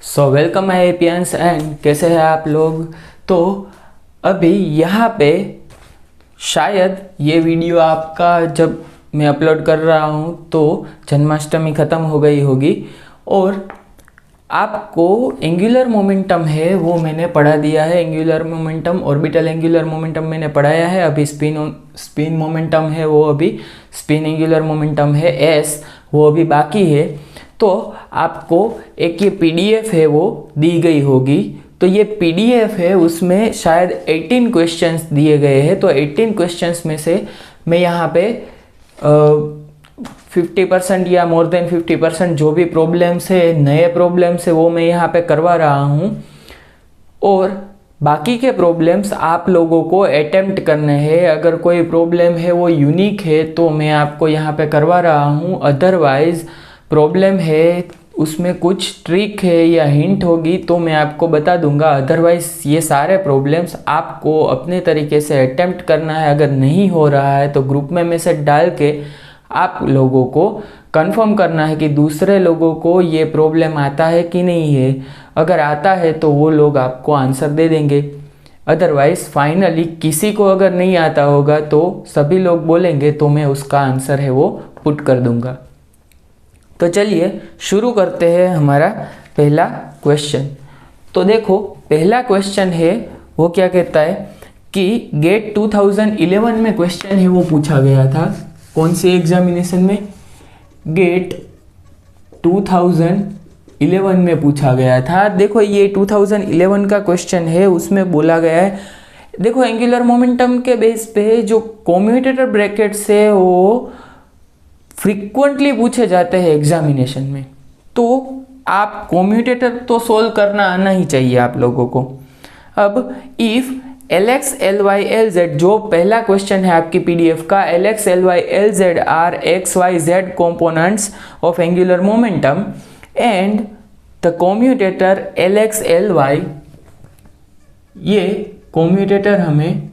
Welcome my एपियंस and कैसे हैं आप लोग। तो अभी यहाँ पे शायद ये वीडियो आपका जब मैं अपलोड कर रहा हूँ तो जन्माष्टमी ख़त्म हो गई होगी और आपको एंगुलर मोमेंटम है वो मैंने पढ़ा दिया है। Angular momentum, orbital angular momentum मैंने पढ़ाया है। अभी स्पिन मोमेंटम है वो अभी स्पिन एंगुलर मोमेंटम है एस, वो अभी बाकी है। तो आपको एक ये पीडीएफ है वो दी गई होगी। तो ये पीडीएफ है, उसमें शायद 18 क्वेश्चंस दिए गए हैं। तो 18 क्वेश्चंस में से मैं यहाँ पे 50% या मोर देन 50% जो भी प्रॉब्लम्स है, नए प्रॉब्लम्स है, वो मैं यहाँ पे करवा रहा हूँ और बाकी के प्रॉब्लम्स आप लोगों को अटेम्प्ट करने हैं। अगर कोई प्रॉब्लम है वो यूनिक है तो मैं आपको यहाँ पे करवा रहा हूँ, अदरवाइज़ प्रॉब्लम है उसमें कुछ ट्रिक है या हिंट होगी तो मैं आपको बता दूंगा। अदरवाइज़ ये सारे प्रॉब्लम्स आपको अपने तरीके से अटेम्प्ट करना है। अगर नहीं हो रहा है तो ग्रुप में मैसेज डाल के आप लोगों को कंफर्म करना है कि दूसरे लोगों को ये प्रॉब्लम आता है कि नहीं है। अगर आता है तो वो लोग आपको आंसर दे देंगे। अदरवाइज़ फाइनली किसी को अगर नहीं आता होगा तो सभी लोग बोलेंगे तो मैं उसका आंसर है वो पुट कर दूंगा। तो चलिए शुरू करते हैं हमारा पहला क्वेश्चन। तो देखो पहला क्वेश्चन है वो क्या कहता है कि गेट 2011 में क्वेश्चन है वो पूछा गया था। कौन सी एग्जामिनेशन में? गेट 2011 में पूछा गया था। देखो ये 2011 का क्वेश्चन है, उसमें बोला गया है, देखो एंगुलर मोमेंटम के बेस पे जो कम्यूटेटर ब्रैकेट्स है वो फ्रीक्वेंटली पूछे जाते हैं एग्जामिनेशन में। तो आप कम्यूटेटर तो सोल्व करना आना ही चाहिए आप लोगों को। अब इफ Lx Ly Lz, जो पहला क्वेश्चन है आपकी पीडीएफ का, Lx Ly Lz are X Y Z components of angular momentum and the commutator Lx Ly, ये कम्यूटेटर हमें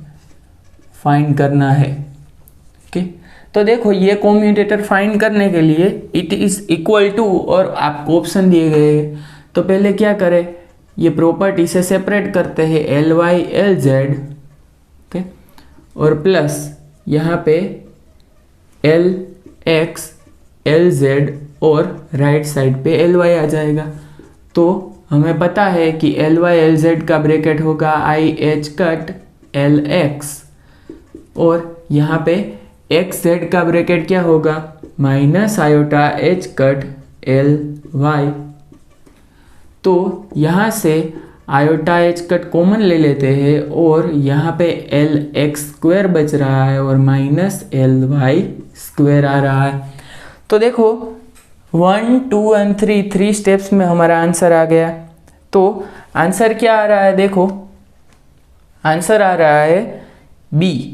फाइंड करना है। ओके तो देखो ये कम्यूटेटर फाइंड करने के लिए इट इज इक्वल टू, और आपको ऑप्शन दिए गए हैं। तो पहले क्या करें, ये प्रॉपर्टी से सेपरेट करते हैं Ly Lz, ओके, और प्लस यहाँ पे Lx Lz और राइट साइड पे Ly आ जाएगा। तो हमें पता है कि Ly Lz का ब्रैकेट होगा I H कट Lx और यहाँ पे xz का ब्रैकेट क्या होगा, minus iota h cut Ly। तो यहाँ से आयोटा h कट कॉमन ले लेते हैं और यहाँ पे Lx स्क्वायर बच रहा है और माइनस Ly स्क्वायर आ रहा है। तो देखो 1, 2 और 3 स्टेप्स में हमारा आंसर आ गया। तो आंसर क्या आ रहा है, देखो आंसर आ रहा है B.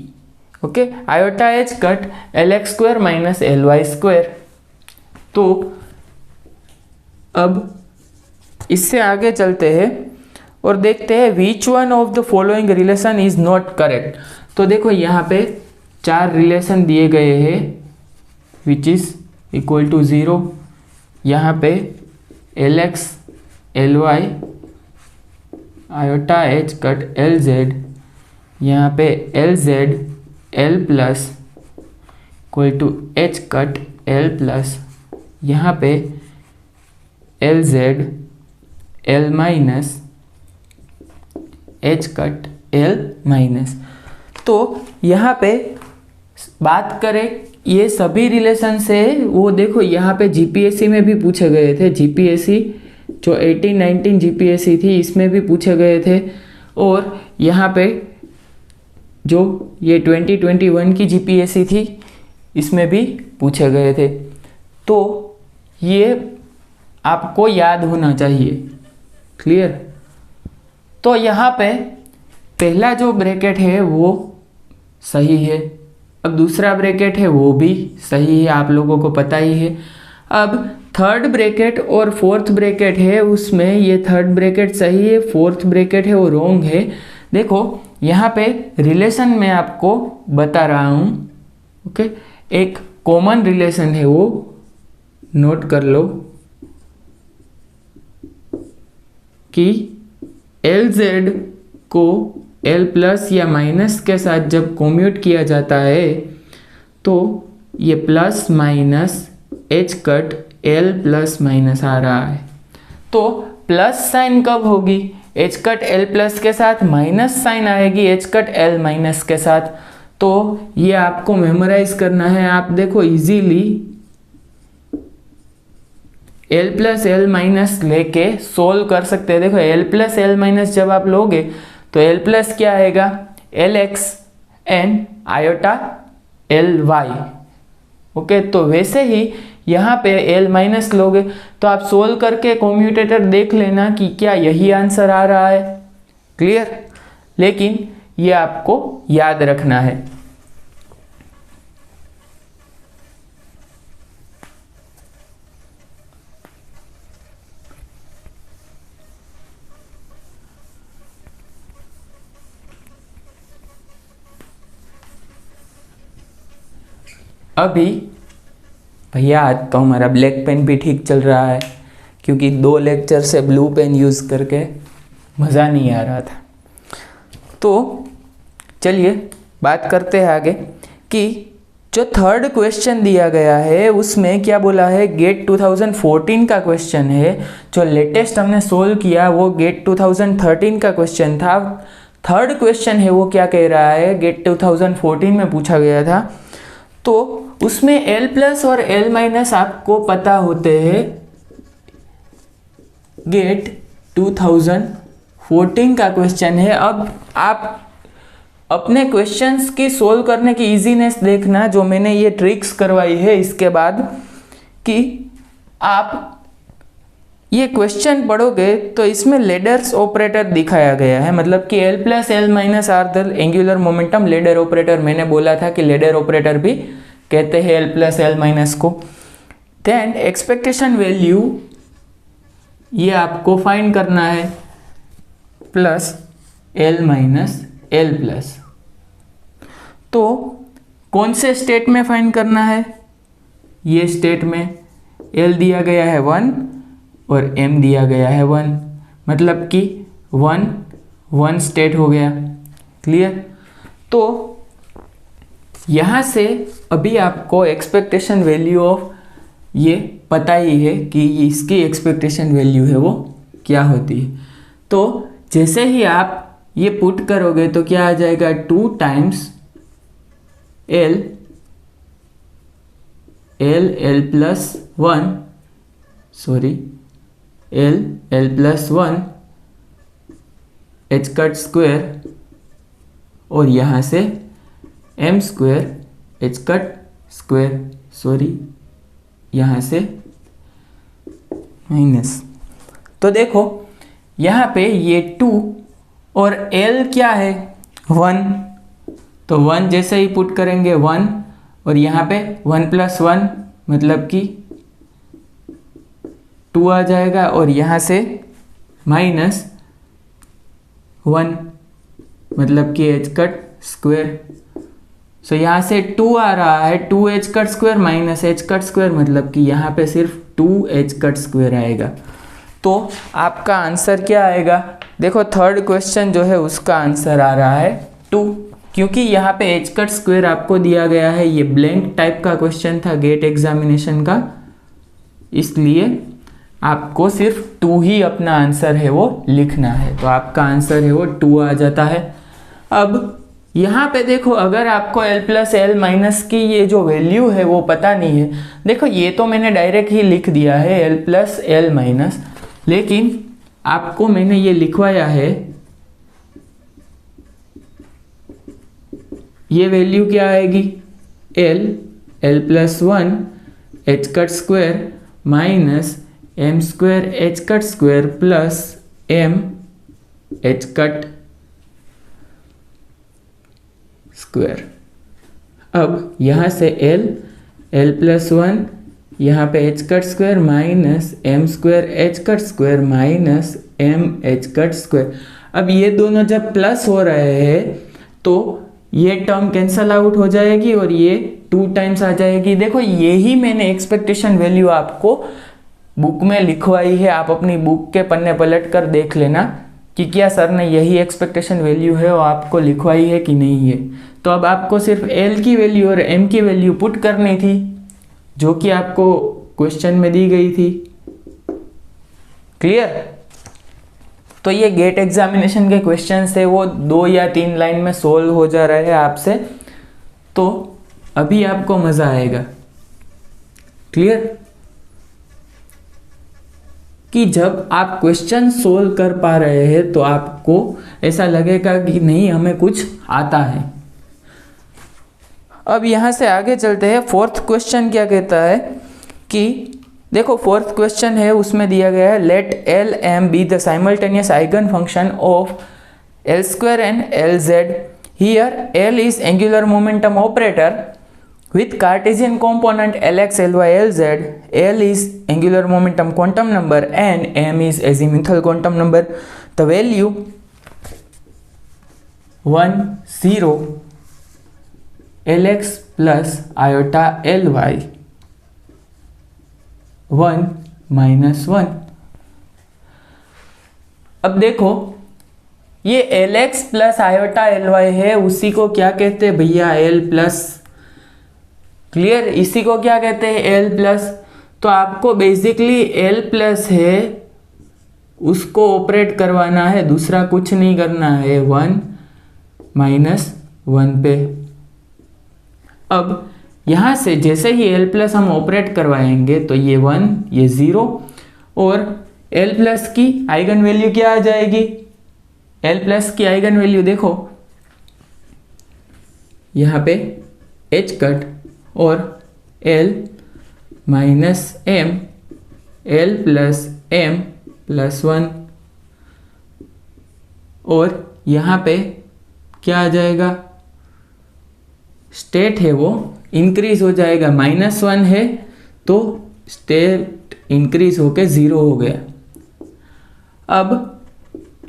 Okay, iota h cut Lx square minus Ly square. तो अब इससे आगे चलते हैं और देखते हैं which one of the following relation is not correct. तो देखो यहाँ पे 4 रिलेशन दिए गए हैं विच इज इक्वल टू 0। यहाँ पे Lx Ly iota h cut Lz, यहाँ पे Lz L plus equal to h cut L plus, यहाँ पे Lz L minus h cut L minus. तो यहाँ पे बात करें ये सभी रिलेशन से, वो देखो यहाँ पे जीपीएससी में भी पूछे गए थे। जीपीएससी जो 18-19 जीपीएससी थी इसमें भी पूछे गए थे और यहाँ पे जो ये 2021 की जीपीएससी थी इसमें भी पूछे गए थे। तो ये आपको याद होना चाहिए, क्लियर। तो यहाँ पे पहला जो ब्रैकेट है वो सही है, अब दूसरा ब्रैकेट है वो भी सही है, आप लोगों को पता ही है। अब थर्ड ब्रैकेट और फोर्थ ब्रैकेट है, उसमें ये थर्ड ब्रैकेट सही है, फोर्थ ब्रैकेट है वो रॉन्ग है। देखो यहाँ पे रिलेशन मैं आपको बता रहा हूँ, ओके, एक कॉमन रिलेशन है वो नोट कर लो। कि LZ को L प्लस या माइनस के साथ जब कॉम्यूट किया जाता है तो ये plus minus H cut L plus minus आ रहा है। तो प्लस साइन कब होगी? एच कट L प्लस के साथ, माइनस साइन आएगी एच कट L माइनस के साथ। तो ये आपको मेमोराइज करना है। आप देखो easily L plus L minus लेके सोल्व कर सकते हैं। देखो L प्लस L माइनस जब आप लोगे तो L प्लस क्या आएगा? LX an iota LY। Okay, तो वैसे ही यहाँ पे L माइनस लोगे तो आप सोल्व करके कॉम्यूटेटर देख लेना कि क्या यही आंसर आ रहा है। क्लियर? लेकिन ये आपको याद रखना है। अभी भैया आज तो हमारा ब्लैक पेन भी ठीक चल रहा है, क्योंकि 2 लेक्चर से ब्लू पेन यूज़ करके मज़ा नहीं आ रहा था। तो चलिए बात करते हैं आगे कि जो थर्ड क्वेश्चन दिया गया है उसमें क्या बोला है? गेट 2014 का क्वेश्चन है। जो लेटेस्ट हमने सोल्व किया वो गेट 2013 का क्वेश्चन था। थर्ड क्वेश्चन है वो क्या कह रहा है? गेट 2014 में पूछा गया था। तो उसमें L प्लस और L माइनस आपको पता होते हैं। गेट 2014 का क्वेश्चन है। अब आप अपने क्वेश्चंस की सोल्व करने की इजीनेस देखना, जो मैंने ये ट्रिक्स करवाई है इसके बाद, कि आप ये क्वेश्चन पढ़ोगे तो इसमें लेडर्स ऑपरेटर दिखाया गया है। मतलब कि L plus L minus are the angular momentum ladder operator. मैंने बोला था कि लेडर ऑपरेटर भी कहते हैं L प्लस L माइनस को। देन एक्सपेक्टेशन वैल्यू ये आपको फाइंड करना है, plus L minus L plus. तो कौन से स्टेट में फाइंड करना है? ये स्टेट में L दिया गया है 1 और M दिया गया है 1, मतलब कि 1 स्टेट हो गया। क्लियर? तो यहाँ से अभी आपको एक्सपेक्टेशन वैल्यू ऑफ ये पता ही है कि इसकी एक्सपेक्टेशन वैल्यू है वो क्या होती है। तो जैसे ही आप ये पुट करोगे तो क्या आ जाएगा? 2 times L plus 1, sorry L plus 1 H cut square, और यहाँ से M square H cut square, sorry यहाँ से माइनस। तो देखो यहाँ पे ये 2 और L क्या है? 1। तो 1 जैसे ही पुट करेंगे 1, और यहाँ पे 1 प्लस 1 मतलब कि 2 आ जाएगा, और यहाँ से माइनस 1 मतलब कि एच कट स्क्वायर। सो यहाँ से 2 आ रहा है, 2 H cut square minus H cut square, मतलब कि यहाँ पे सिर्फ 2 एच कट स्क्वायर आएगा। तो आपका आंसर क्या आएगा? देखो थर्ड क्वेश्चन जो है उसका आंसर आ रहा है 2, क्योंकि यहाँ पे एच कट स्क्वायर आपको दिया गया है। ये ब्लैंक टाइप का क्वेश्चन था गेट एग्जामिनेशन का, इसलिए आपको सिर्फ 2 ही अपना आंसर है वो लिखना है। तो आपका आंसर है वो 2 आ जाता है। अब यहाँ पे देखो, अगर आपको L प्लस L माइनस की ये जो वैल्यू है वो पता नहीं है, देखो ये तो मैंने डायरेक्ट ही लिख दिया है L प्लस L माइनस, लेकिन आपको मैंने ये लिखवाया है, ये वैल्यू क्या आएगी? L plus 1 H cut square minus M square H cut square plus M H cut square. अब यहाँ से L प्लस 1, यहाँ पे H cut square minus M square H cut square minus M H cut square. अब ये दोनों जब plus हो रहे हैं तो ये टर्म कैंसल आउट हो जाएगी और ये 2 टाइम्स आ जाएगी। देखो यही मैंने एक्सपेक्टेशन वैल्यू आपको बुक में लिखवाई है, आप अपनी बुक के पन्ने पलट कर देख लेना कि क्या सर ने यही एक्सपेक्टेशन वैल्यू है वो आपको लिखवाई है कि नहीं है। तो अब आपको सिर्फ एल की वैल्यू और एम की वैल्यू पुट करनी थी जो कि आपको क्वेश्चन में दी गई थी। क्लियर? तो ये गेट एग्जामिनेशन के क्वेश्चन है, वो 2 या 3 लाइन में सोल्व हो जा रहा है आपसे, तो अभी आपको मजा आएगा। क्लियर? कि जब आप क्वेश्चन सोल्व कर पा रहे हैं तो आपको ऐसा लगेगा कि नहीं हमें कुछ आता है। अब यहां से आगे चलते हैं। फोर्थ क्वेश्चन क्या कहता है कि देखो, फोर्थ क्वेश्चन है, उसमें दिया गया है let L M be the simultaneous eigen function of L square and L Z. Here L is angular momentum operator with Cartesian component Lx, Ly, Lz. L is angular momentum quantum number and m is azimuthal quantum number. The value 1 0 Lx plus iota Ly 1 minus 1। अब देखो, ये Lx plus iota Ly है, उसी को क्या कहते हैं भैया? L plus. क्लियर? इसी को क्या कहते हैं? L plus. तो आपको बेसिकली L प्लस है उसको ऑपरेट करवाना है, दूसरा कुछ नहीं करना है, 1 माइनस 1 पे। अब यहाँ से जैसे ही L प्लस हम ऑपरेट करवाएंगे तो ये 1 ये 0 और L प्लस की आइगन वैल्यू क्या आ जाएगी? L प्लस की आइगन वैल्यू देखो यहाँ पे h कट और L minus m, L plus m plus 1 और यहाँ पे क्या आ जाएगा? स्टेट है वो इंक्रीज हो जाएगा, -1 है तो स्टेट इंक्रीज होके 0 हो गया। अब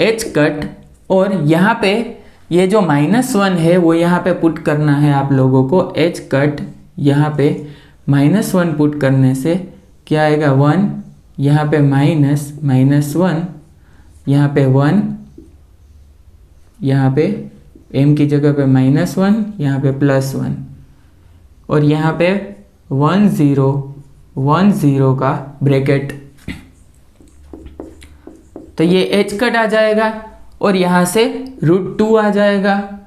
h कट और यहाँ पे ये जो -1 है वो यहाँ पे पुट करना है आप लोगों को। h कट यहाँ पे -1 पुट करने से क्या आएगा? 1, यहाँ पे -1, यहाँ पे 1, यहाँ पे m की जगह पे -1, यहाँ पे +1 और यहाँ पे 1 0 1 0 का ब्रैकेट। तो ये h कट आ जाएगा और यहाँ से √2 आ जाएगा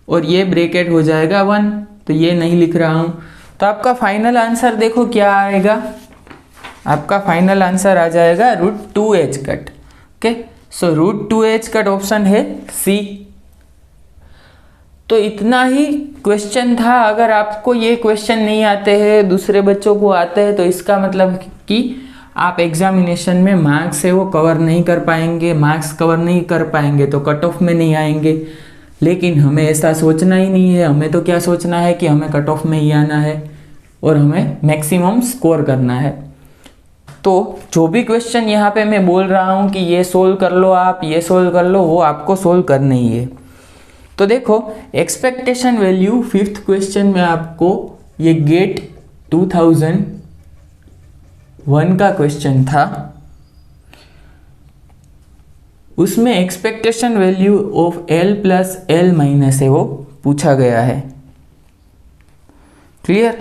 और ये ब्रैकेट हो जाएगा 1, तो ये नहीं लिख रहा हूँ। तो आपका फाइनल आंसर देखो क्या आएगा? आपका फाइनल आंसर आ जाएगा √2h कट। ओके, सो √2h कट ऑप्शन है सी। तो इतना ही क्वेश्चन था। अगर आपको ये क्वेश्चन नहीं आते हैं, दूसरे बच्चों को आते हैं, तो इसका मतलब कि आप एग्जामिनेशन में मार्क्स है वो कवर नहीं कर पाएंगे। मार्क्स कवर नहीं कर पाएंगे तो कट ऑफ में नहीं आएंगे। लेकिन हमें ऐसा सोचना ही नहीं है। हमें तो क्या सोचना है कि हमें कट ऑफ में ही आना है और हमें मैक्सिमम स्कोर करना है। तो जो भी क्वेश्चन यहाँ पे मैं बोल रहा हूँ कि ये सोल्व कर लो, आप ये सोल्व कर लो, वो आपको सोल्व करना ही है। तो देखो, एक्सपेक्टेशन वैल्यू 5th क्वेश्चन में आपको ये गेट 2001 का क्वेश्चन था, उसमें expectation value of L plus L minus है वो पूछा गया है। क्लियर?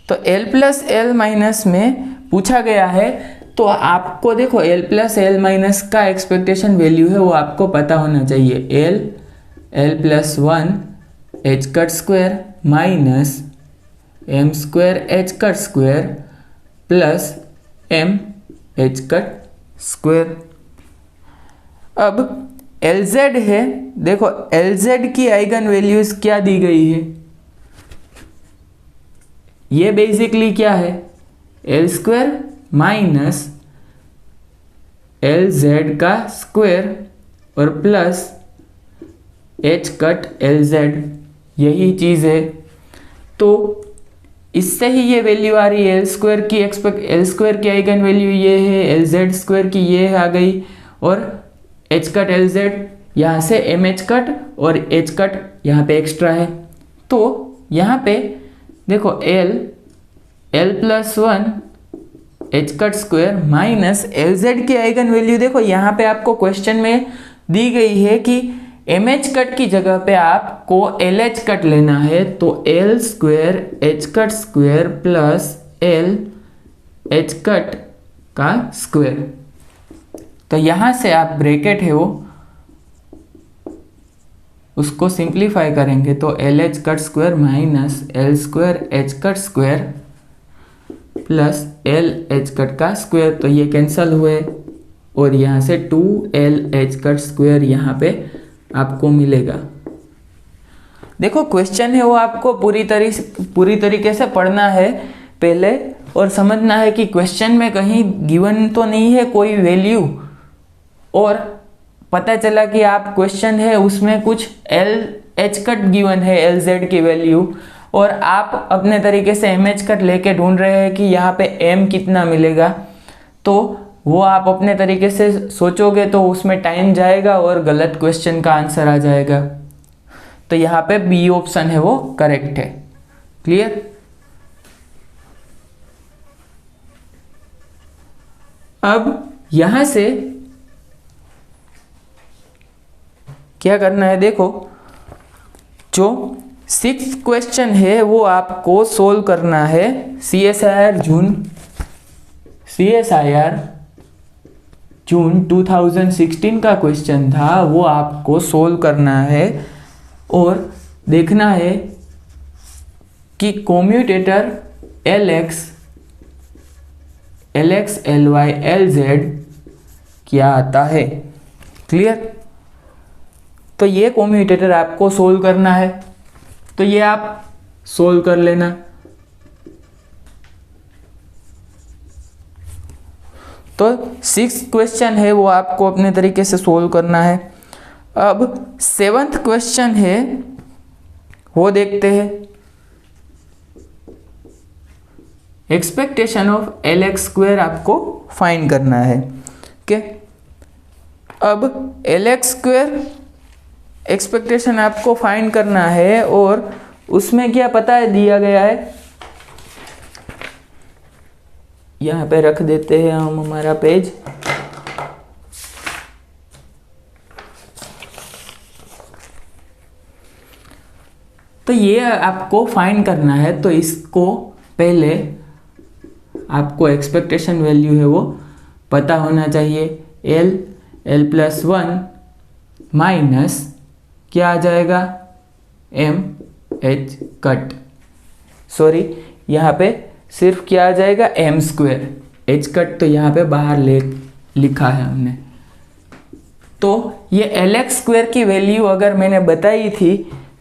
तो L प्लस L माइनस में पूछा गया है, तो आपको देखो L प्लस L माइनस का एक्सपेक्टेशन वैल्यू है वो आपको पता होना चाहिए। L plus 1 h cut square minus m square h cut square plus m h cut square. अब Lz है, देखो Lz की आइगन वैल्यूज क्या दी गई है? ये बेसिकली क्या है? L स्क्वायर माइनस Lz का स्क्वायर और प्लस h कट Lz, यही चीज़ है। तो इससे ही ये वैल्यू आ रही है। L स्क्वायर की आइगन वैल्यू ये है, Lz स्क्वायर की ये आ गई और h कट Lz यहाँ से mh कट और h कट यहाँ पे एक्स्ट्रा है। तो यहाँ पे देखो L plus 1 H cut square minus L Z की आइगन वैल्यू। देखो यहाँ पे आपको क्वेश्चन में दी गई है कि एम एच कट की जगह पे आपको एल एच कट लेना है, तो L square H cut square plus L H cut का स्क्वायर। तो यहाँ से आप ब्रैकेट है वो उसको सिंप्लीफाई करेंगे तो L H cut square minus L square H cut square plus L H cut का स्क्वायर। तो ये कैंसल हुए और यहाँ से 2l एच कट स्क्वायर यहाँ पे आपको मिलेगा। देखो क्वेश्चन है वो आपको पूरी तरीके से पढ़ना है पहले और समझना है कि क्वेश्चन में कहीं गिवन तो नहीं है कोई वैल्यू, और पता चला कि आप क्वेश्चन है उसमें कुछ एल एच कट गिवन है एल जेड की वैल्यू, और आप अपने तरीके से एम एच कट लेके ढूंढ रहे हैं कि यहाँ पे एम कितना मिलेगा, तो वो आप अपने तरीके से सोचोगे तो उसमें टाइम जाएगा और गलत क्वेश्चन का आंसर आ जाएगा। तो यहाँ पे बी ऑप्शन है वो करेक्ट है। क्लियर? अब यहां से क्या करना है, देखो जो 6th क्वेश्चन है वो आपको सोल्व करना है। CSIR जून 2016 का क्वेश्चन था, वो आपको सोल्व करना है और देखना है कि कॉम्यूटेटर LX, LY, LZ क्या आता है। क्लियर? तो ये कॉम्यूटेटर आपको सोल्व करना है, तो ये आप सोल्व कर लेना। तो 6th क्वेश्चन है वो आपको अपने तरीके से सोल्व करना है। अब 7th क्वेश्चन है वो देखते हैं। एक्सपेक्टेशन ऑफ LX स्क्वायर आपको फाइंड करना है। ओके, अब LX स्क्वायर एक्सपेक्टेशन आपको फाइंड करना है और उसमें क्या पता है दिया गया है, यहाँ पे रख देते हैं हम हमारा पेज। तो ये आपको फाइंड करना है, तो इसको पहले आपको एक्सपेक्टेशन वैल्यू है वो पता होना चाहिए। L प्लस 1 माइनस क्या आ जाएगा, MH कट, सॉरी यहाँ पे सिर्फ क्या आ जाएगा M स्क्वायर, H कट तो यहाँ पे बाहर लिखा है हमने। तो ये LX स्क्वायर की वैल्यू अगर मैंने बताई थी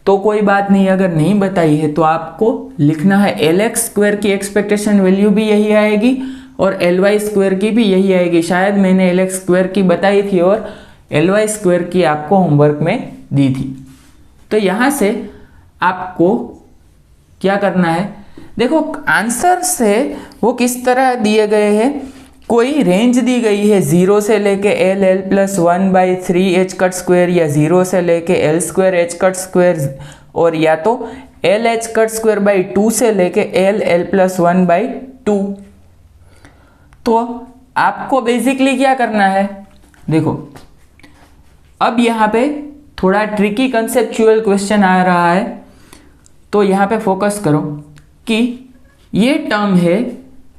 तो कोई बात नहीं, अगर नहीं बताई है तो आपको लिखना है LX स्क्वायर की एक्सपेक्टेशन वैल्यू भी यही आएगी और LY स्क्वायर की भी यही आएगी। शायद मैंने LX स्क्वायर की बताई थी और LY स्क्वायर की आपको होमवर्क में दी थी। तो यहाँ से आपको क्या करना है, देखो आंसर से वो किस तरह दिए गए हैं, कोई रेंज दी गई है 0 से लेके L plus 1/3 H cut square, या 0 से लेके L square H cut square, और या तो L H cut square by 2 से लेके L प्लस 1/2। तो आपको बेसिकली क्या करना है, देखो अब यहाँ पे थोड़ा ट्रिकी कंसेप्चुअल क्वेश्चन आ रहा है, तो यहाँ पे फोकस करो कि ये टर्म है,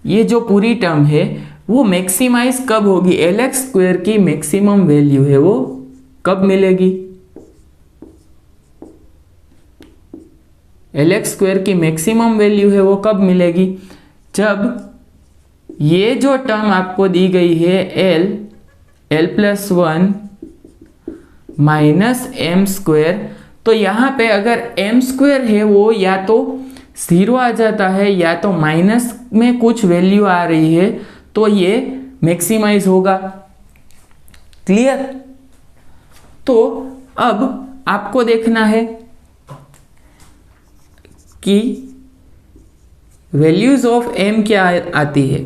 ये जो पूरी टर्म है वो मैक्सिमाइज कब होगी, LX स्क्वायर की मैक्सिमम वैल्यू है वो कब मिलेगी, LX स्क्वायर की मैक्सिमम वैल्यू है वो कब मिलेगी, जब ये जो टर्म आपको दी गई है L plus 1 minus M square, तो यहाँ पे अगर M स्क्वायर है वो या तो 0 आ जाता है या तो माइनस में कुछ वैल्यू आ रही है, तो ये मैक्सिमाइज होगा। क्लियर? तो अब आपको देखना है कि वैल्यूज ऑफ M क्या आती है,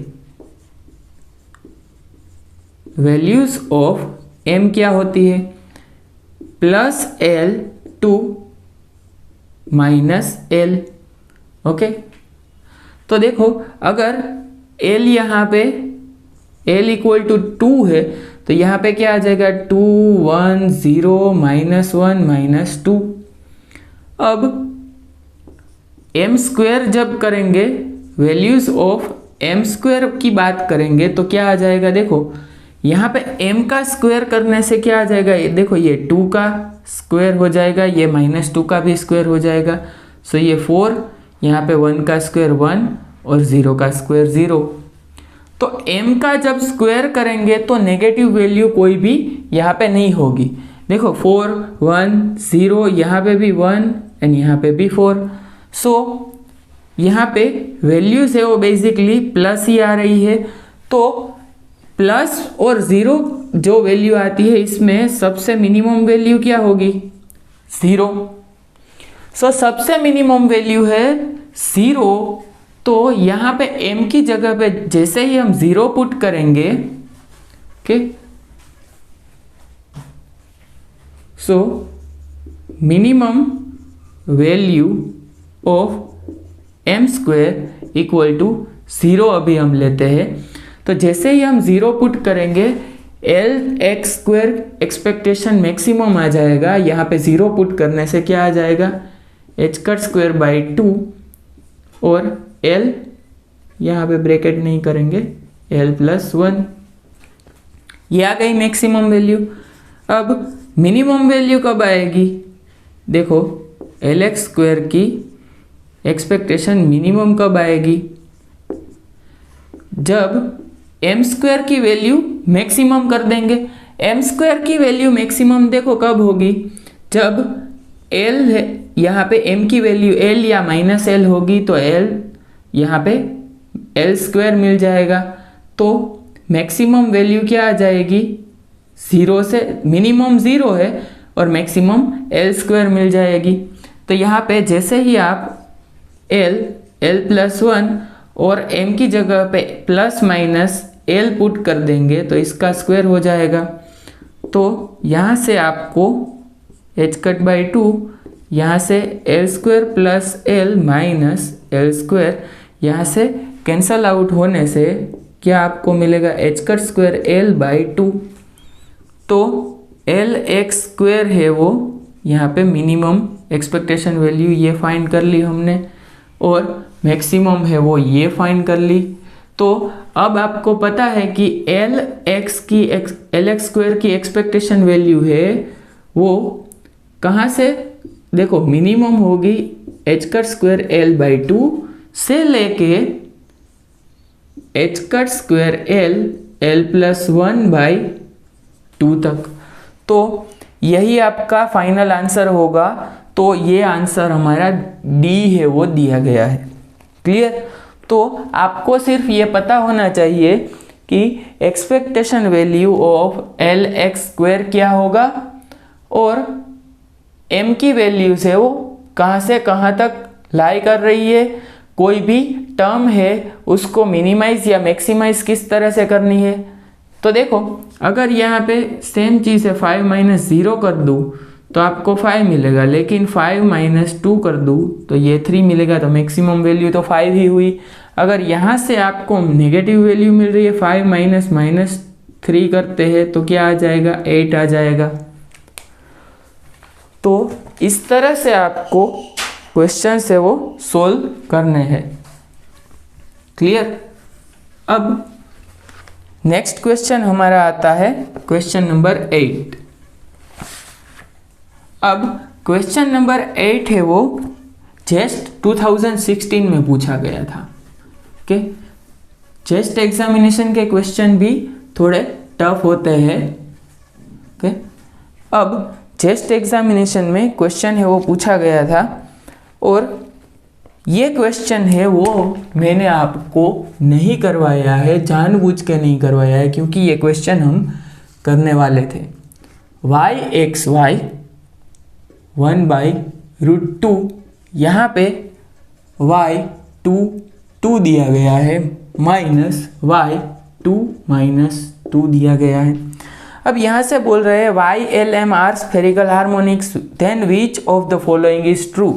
वैल्यूज ऑफ M क्या होती है, plus L to minus L। Okay, तो देखो अगर एल यहाँ पे एल इक्वल टू 2 है, तो यहाँ पे क्या आ जाएगा 2 1 0 -1 -2। अब एम स्क्वायर जब करेंगे, वैल्यूज ऑफ एम स्क्वायर की बात करेंगे तो क्या आ जाएगा, देखो यहाँ पे m का स्क्वायर करने से क्या आ जाएगा, ये देखो ये 2 का स्क्वायर हो जाएगा, ये -2 का भी स्क्वायर हो जाएगा। सो ये 4, यहाँ पे 1 का स्क्वायर 1 और 0 का स्क्वायर 0। तो m का जब स्क्वायर करेंगे तो नेगेटिव वैल्यू कोई भी यहाँ पे नहीं होगी। देखो 4 1 0, यहाँ पे भी 1 एंड यहाँ पे भी 4। सो यहाँ पे वैल्यूज है वो बेसिकली प्लस ही आ रही है। तो प्लस और 0 जो वैल्यू आती है इसमें सबसे मिनिमम वैल्यू क्या होगी, 0। सो सबसे मिनिमम वैल्यू है 0। तो यहाँ पे m की जगह पे जैसे ही हम 0 पुट करेंगे, okay, so minimum value of m square equal to 0 अभी हम लेते हैं। तो जैसे ही हम 0 पुट करेंगे L X square expectation maximum आ जाएगा। यहाँ पे 0 पुट करने से क्या आ जाएगा, एच कट स्क्वायर बाई 2 और एल यहाँ पे ब्रैकेट नहीं करेंगे, एल प्लस 1, ये आ गई मैक्सिमम वैल्यू। अब मिनिमम वैल्यू कब आएगी, देखो एल एक्स स्क्वायर की एक्सपेक्टेशन मिनिमम कब आएगी, जब एम स्क्वायर की वैल्यू मैक्सिमम कर देंगे। एम स्क्वायर की वैल्यू मैक्सिमम देखो कब होगी, जब एल है यहाँ पे एम की वैल्यू एल या माइनस एल होगी, तो एल यहाँ पे एल स्क्वायर मिल जाएगा। तो मैक्सिमम वैल्यू क्या आ जाएगी, 0 से मिनिमम 0 है और मैक्सिमम एल स्क्वायर मिल जाएगी। तो यहाँ पे जैसे ही आप एल प्लस 1 और m की जगह पे प्लस माइनस l पुट कर देंगे तो इसका स्क्वायर हो जाएगा। तो यहाँ से आपको h कट बाई 2, यहाँ से l square plus l minus l square यहाँ से कैंसल आउट होने से क्या आपको मिलेगा, h cut square l by 2। तो l एक्स स्क्वायर है वो यहाँ पे मिनिमम एक्सपेक्टेशन वैल्यू ये फाइंड कर ली हमने, और मैक्सिमम है वो ये फाइंड कर ली। तो अब आपको पता है कि एल एक्स स्क्वायर की एक्सपेक्टेशन वैल्यू है वो कहाँ से, देखो मिनिमम होगी H cut square L by 2 से लेके H cut square L plus 1 by 2 तक। तो यही आपका फाइनल आंसर होगा। तो ये आंसर हमारा डी है वो दिया गया है। क्लियर। तो आपको सिर्फ ये पता होना चाहिए कि expectation value of L X square क्या होगा और m की वैल्यूज है वो कहाँ से कहाँ तक लाई कर रही है, कोई भी टर्म है उसको मिनिमाइज या मैक्सिमाइज किस तरह से करनी है। तो देखो अगर यहाँ पे सेम चीज़ है 5 माइनस 0 कर दूँ तो आपको 5 मिलेगा, लेकिन 5 माइनस 2 कर दूँ तो ये 3 मिलेगा, तो मैक्सिमम वैल्यू तो 5 ही हुई। अगर यहाँ से आपको नेगेटिव वैल्यू मिल रही है 5 माइनस 3 करते हैं तो क्या आ जाएगा, 8 आ जाएगा। तो इस तरह से आपको क्वेश्चन है वो सोल्व करने हैं। क्लियर। अब नेक्स्ट क्वेश्चन हमारा आता है क्वेश्चन नंबर 8। अब क्वेश्चन नंबर 8 है वो जेस्ट 2016 में पूछा गया था। ओके, जेस्ट एग्जामिनेशन के क्वेश्चन भी थोड़े टफ होते हैं। ओके, अब जेस्ट एग्जामिनेशन में क्वेश्चन है वो पूछा गया था और ये क्वेश्चन है वो मैंने आपको नहीं करवाया है, जानबूझ के नहीं करवाया है, क्योंकि ये क्वेश्चन हम करने वाले थे। y(x(y) 1/√2, यहाँ पे y(2) दिया गया है, माइनस y(2) दिया गया है। अब यहाँ से बोल रहे हैं y, l, m are spherical harmonics, then which of the following is true.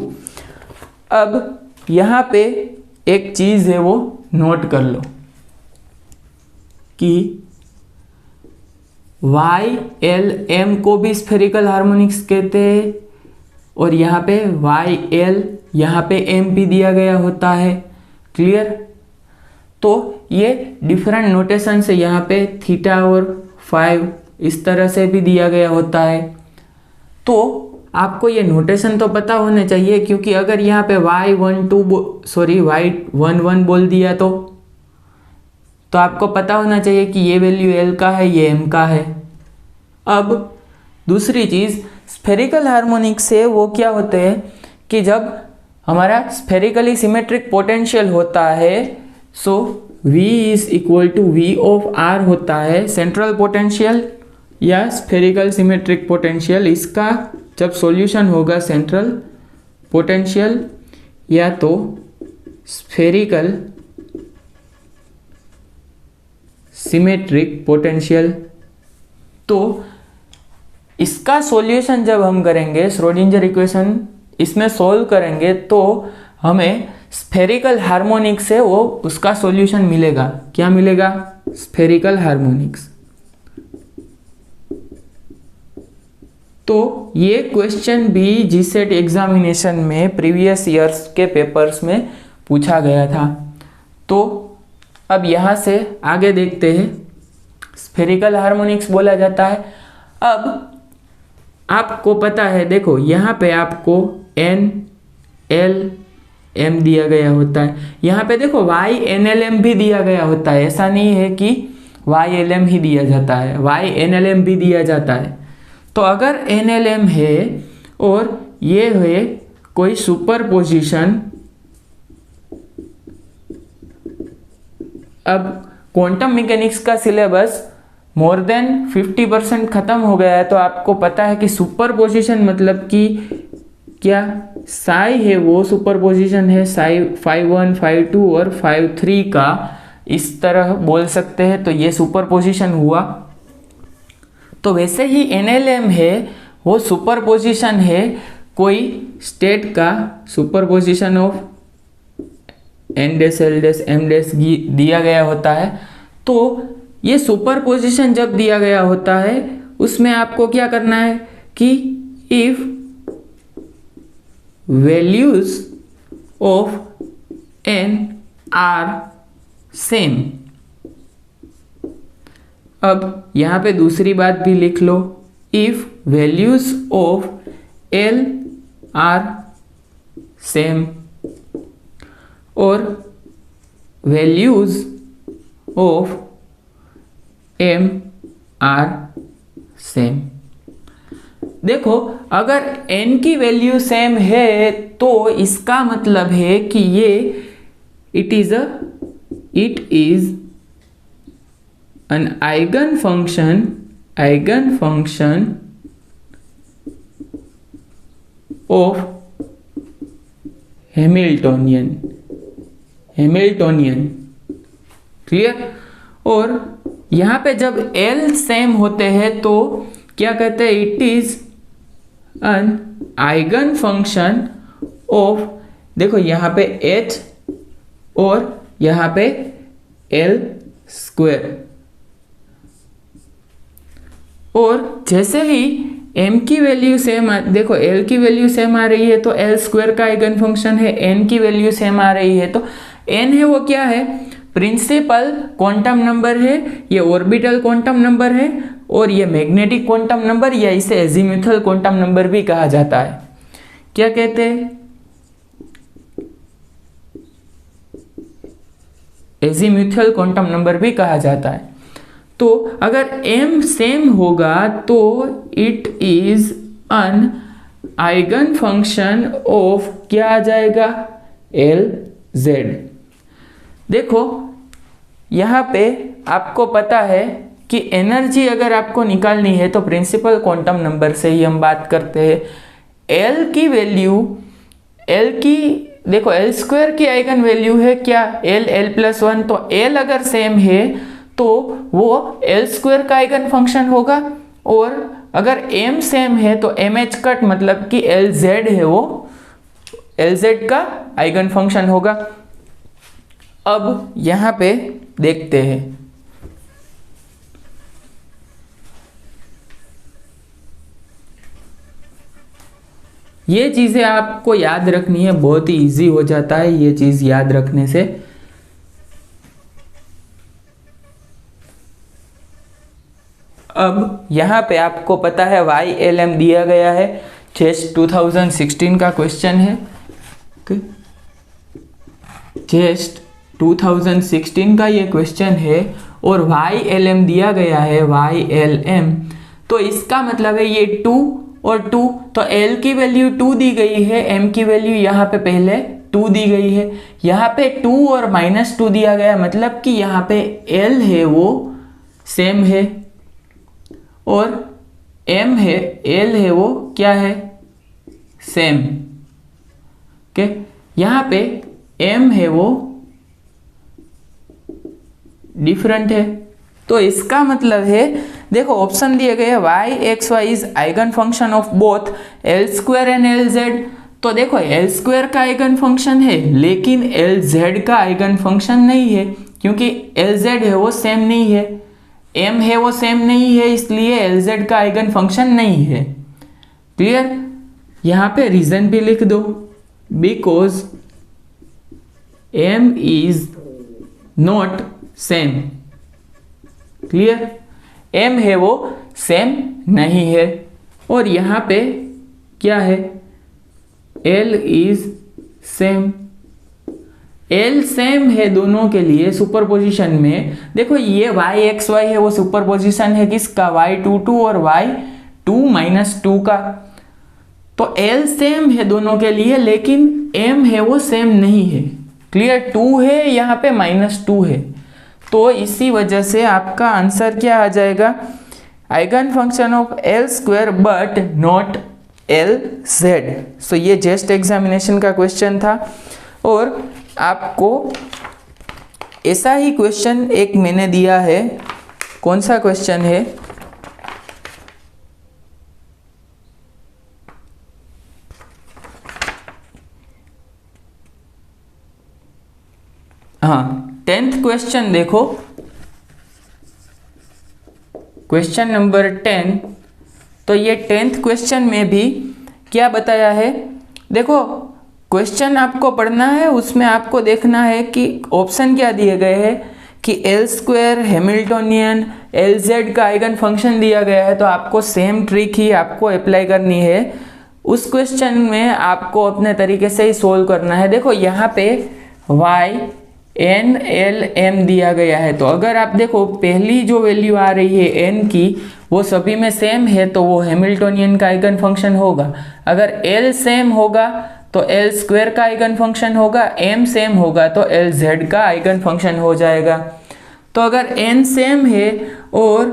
अब यहाँ पे एक चीज़ है वो नोट कर लो। कि वाई एल एम को भी स्फेरिकल हार्मोनिक्स कहते हैं, और यहाँ पे वाई एल यहाँ पे एम भी दिया गया होता है। क्लियर? तो ये डिफरेंट नोटेशन से यहाँ पे थीटा और 5 इस तरह से भी दिया गया होता है। तो आपको ये नोटेशन तो पता होने चाहिए, क्योंकि अगर यहाँ पे y1 बोल दिया तो आपको पता होना चाहिए कि ये वैल्यू L का है, ये M का है। अब दूसरी चीज़, स्फेरिकल हार्मोनिक्स से वो क्या होते हैं कि जब हमारा स्फेरिकली सिमेट्रिक पोटेंशियल होता है, so V is equal to V of R होता है सेंट्रल पोटेंशियल या स्फेरिकल सिमेट्रिक पोटेंशियल। इसका जब सॉल्यूशन होगा सेंट्रल पोटेंशियल या तो स्फेरिकल सिमेट्रिक पोटेंशियल, तो इसका सॉल्यूशन जब हम करेंगे, श्रोडिंगर इक्वेशन इसमें सॉल्व करेंगे, तो हमें स्फेरिकल हार्मोनिक्स से वो उसका सॉल्यूशन मिलेगा। क्या मिलेगा? Spherical harmonics. तो ये क्वेश्चन भी जीसेट एग्जामिनेशन में प्रीवियस ईयर्स के पेपर्स में पूछा गया था। तो अब यहाँ से आगे देखते हैं, स्फेरिकल हार्मोनिक्स बोला जाता है। अब आपको पता है, देखो यहाँ पे आपको N L M दिया गया होता है, यहाँ पे देखो Y N L M भी दिया गया होता है। ऐसा नहीं है कि Y L M ही दिया जाता है, Y N L M भी दिया जाता है। तो अगर N L M है और ये है कोई सुपरपोजिशन, अब क्वांटम मैकेनिक्स का सिलेबस मोर देन 50% खत्म हो गया है, तो आपको पता है कि सुपरपोजिशन मतलब कि क्या साई है, वो सुपरपोजिशन है साई 5 1 5 2 और 5 3 का, इस तरह बोल सकते हैं। तो ये सुपरपोजिशन हुआ। तो वैसे ही NLM है वो सुपरपोजिशन है कोई स्टेट का, superposition of N dash L dash M dash दिया गया होता है। तो ये सुपरपोजिशन जब दिया गया होता है उसमें आपको क्या करना है कि if values of N are same, अब यहां पे दूसरी बात भी लिख लो, if values of L are same और values of M are same. देखो अगर N की वैल्यू सेम है तो इसका मतलब है कि ये it is an eigen function of Hamiltonian। Clear? और यहां पे जब L सेम होते हैं तो क्या कहते हैं, it is an eigen function of, देखो यहां पे H और यहां पे L स्क्वायर, और जैसे ही M की वैल्यू सेम, देखो L की वैल्यू सेम आ रही है तो L स्क्वायर का आइगन फंक्शन है, N की वैल्यू सेम आ रही है तो N है वो क्या है, प्रिंसिपल क्वांटम नंबर है, ये ऑर्बिटल क्वांटम नंबर है, और ये मैग्नेटिक क्वांटम नंबर या इसे एजीम्यूथल क्वांटम नंबर भी कहा जाता है। क्या कहते हैं? एजीम्यूथल क्वांटम नंबर भी कहा जाता है। तो अगर M सेम होगा तो it is an eigen function of, क्या आ जाएगा, LZ। देखो यहाँ पे आपको पता है कि एनर्जी अगर आपको निकालनी है तो प्रिंसिपल क्वांटम नंबर से ही हम बात करते हैं। L की वैल्यू, L की देखो L स्क्वायर की आइगन वैल्यू है क्या, L+1, तो L अगर सेम है तो वो L स्क्वायर का आइगन फंक्शन होगा, और अगर M सेम है तो MH कट मतलब कि LZ है वो LZ का आइगन फंक्शन होगा। अब यहाँ पे देखते हैं, ये चीज़ें आपको याद रखनी है, बहुत ही इजी हो जाता है ये चीज़ याद रखने से। अब यहाँ पे आपको पता है YLM दिया गया है, चेस्ट 2016 का क्वेश्चन है। चेस्ट 2016 का ये क्वेश्चन है और YLM दिया गया है, YLM। तो इसका मतलब है ये 2 और 2, तो L की वैल्यू 2 दी गई है, M की वैल्यू यहाँ पे पहले 2 दी गई है, यहाँ पे 2 और -2 दिया गया है, मतलब कि यहाँ पे L है वो सेम है और M है, L है वो क्या है, सेम। ओके, यहाँ पे M है वो डिफरेंट है। तो इसका मतलब है, देखो ऑप्शन दिए गए y x y is eigen function of both L² and LZ। तो देखो L² का आइगन फंक्शन है लेकिन LZ का आइगन फंक्शन नहीं है, क्योंकि LZ है वो सेम नहीं है, M है वो सेम नहीं है, इसलिए LZ का आइगन फंक्शन नहीं है। क्लियर? यहाँ पे रीजन भी लिख दो, because M is not same. Clear? M है वो सेम नहीं है। और यहाँ पे क्या है, L is same. L same है दोनों के लिए सुपरपोजिशन में। देखो ये y(x,y) है वो सुपरपोजिशन है किसका, y22 और y2-2 का। तो L सेम है दोनों के लिए लेकिन M है वो सेम नहीं है। क्लियर? 2 है यहाँ पे, -2 है, तो इसी वजह से आपका आंसर क्या आ जाएगा, eigen function of L² but not LZ। सो ये जस्ट एग्जामिनेशन का क्वेश्चन था। और आपको ऐसा ही क्वेश्चन एक मैंने दिया है, कौन सा क्वेश्चन है, हाँ 10th क्वेश्चन देखो, क्वेश्चन नंबर 10। तो ये 10th क्वेश्चन में भी क्या बताया है, देखो क्वेश्चन आपको पढ़ना है, उसमें आपको देखना है कि ऑप्शन क्या दिए गए हैं कि L² हैमिल्टोनियन LZ का आइगन फंक्शन दिया गया है, तो आपको सेम ट्रिक ही आपको अप्लाई करनी है। उस क्वेश्चन में आपको अपने तरीके से ही सोल्व करना है। देखो यहाँ पे YNLM दिया गया है, तो अगर आप देखो पहली जो वैल्यू आ रही है n की, वो सभी में सेम है तो वो हैमिल्टोनियन का आइगन फंक्शन होगा। अगर L सेम होगा तो L² का आइगन फंक्शन होगा, M सेम होगा तो LZ का आइगन फंक्शन हो जाएगा। तो अगर n सेम है और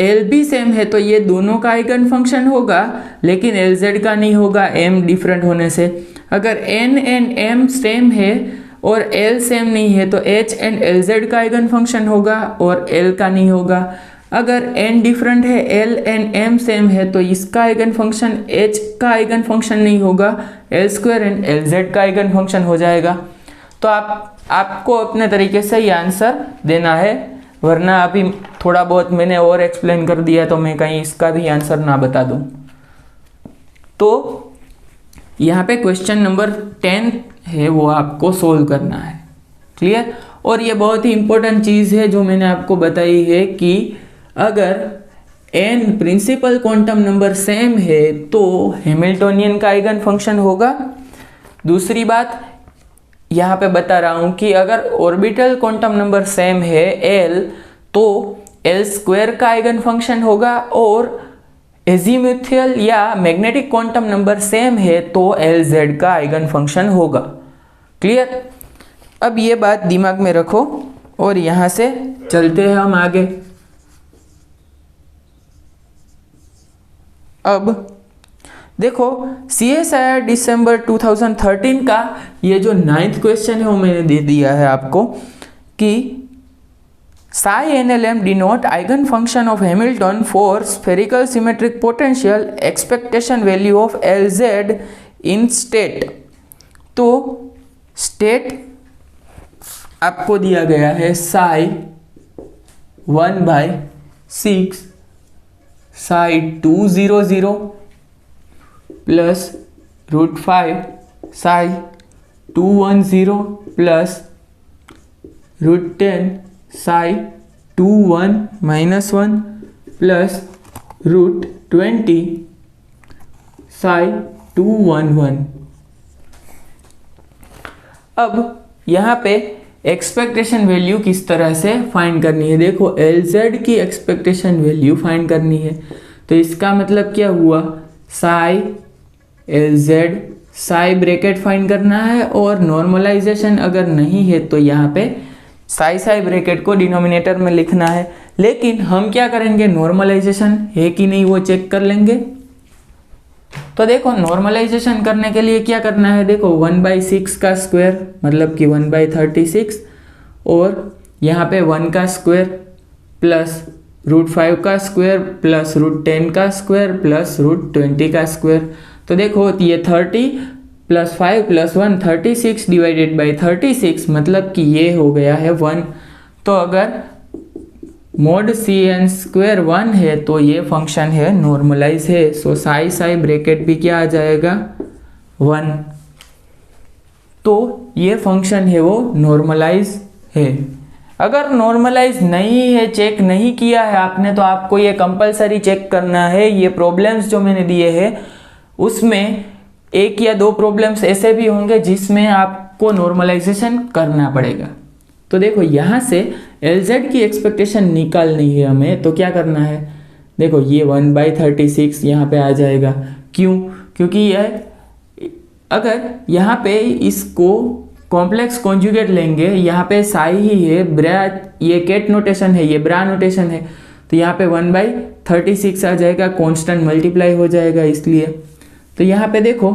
L भी सेम है तो ये दोनों का आइगन फंक्शन होगा, लेकिन LZ का नहीं होगा M डिफरेंट होने से। अगर n एंड M सेम है और L सेम नहीं है तो H एंड LZ का आइगन फंक्शन होगा और L का नहीं होगा। अगर n डिफरेंट है, L एंड M सेम है तो इसका आइगन फंक्शन H का आइगन फंक्शन नहीं होगा, L² एंड LZ का आइगन फंक्शन हो जाएगा। तो आपको अपने तरीके से ये आंसर देना है, वरना अभी थोड़ा बहुत मैंने और एक्सप्लेन कर दिया तो मैं कहीं इसका भी आंसर ना बता दूं। तो यहाँ पे क्वेश्चन नंबर 10 है वो आपको सोल्व करना है। क्लियर? और ये बहुत ही इंपॉर्टेंट चीज़ है जो मैंने आपको बताई है कि अगर n principal quantum number same है तो हैमिल्टोनियन का आइगन फंक्शन होगा। दूसरी बात यहाँ पे बता रहा हूँ कि अगर ऑर्बिटल क्वांटम नंबर सेम है L, तो L² का आइगन फंक्शन होगा, और एजीमुथियल या मैग्नेटिक क्वांटम नंबर सेम है तो LZ का आइगन फंक्शन होगा। क्लियर? अब ये बात दिमाग में रखो और यहाँ से चलते हैं हम आगे। अब देखो CSIR दिसंबर 2013 का ये जो 9th क्वेश्चन है वो मैंने दे दिया है आपको कि psi NLM denote eigen function of Hamilton for spherical symmetric potential expectation value of LZ in state। तो स्टेट आपको दिया गया है psi 1/6 psi 200 plus √5 psi 210 plus √10 psi 21 -1 plus √20 psi 211। अब यहाँ पे एक्सपेक्टेशन वैल्यू किस तरह से फाइंड करनी है, देखो LZ की एक्सपेक्टेशन वैल्यू फाइंड करनी है। तो इसका मतलब क्या हुआ, Sai LZ Sai bracket find करना है, और नॉर्मलाइजेशन अगर नहीं है तो यहाँ पे साई ब्रैकेट को डिनोमिनेटर में लिखना है। लेकिन हम क्या करेंगे, नॉर्मलाइजेशन है कि नहीं वो चेक कर लेंगे। तो देखो नॉर्मलाइजेशन करने के लिए क्या करना है, देखो 1/6 का स्क्वायर मतलब कि 1/36, और यहाँ पे 1 का स्क्वायर प्लस √5 का स्क्वायर प्लस √10 का स्क्वायर प्लस √20 का स्क्वायर। तो देखो ये 30 + 5 + 1 36 / 36 मतलब कि ये हो गया है 1। तो अगर mod cn² 1 है तो ये फंक्शन है नॉर्मलाइज है। सो साई ब्रैकेट भी क्या आ जाएगा 1। तो ये फंक्शन है वो नॉर्मलाइज है। अगर नॉर्मलाइज नहीं है, चेक नहीं किया है आपने, तो आपको ये कंपलसरी चेक करना है। ये प्रॉब्लम्स जो मैंने दिए हैं उसमें 1 या 2 प्रॉब्लम्स ऐसे भी होंगे जिसमें आपको नॉर्मलाइजेशन करना पड़ेगा। तो देखो यहाँ से LZ की एक्सपेक्टेशन निकालनी है हमें, तो क्या करना है, देखो ये 1/36 यहाँ पे आ जाएगा। क्यों, क्योंकि यह अगर यहाँ पे इसको कॉम्प्लेक्स कॉन्जुगेट लेंगे, यहाँ पे साई ही है, ब्रा ये केट नोटेशन है, ये ब्रा नोटेशन है, तो यहाँ पे 1/36 आ जाएगा, कांस्टेंट मल्टीप्लाई हो जाएगा इसलिए। तो यहाँ पे देखो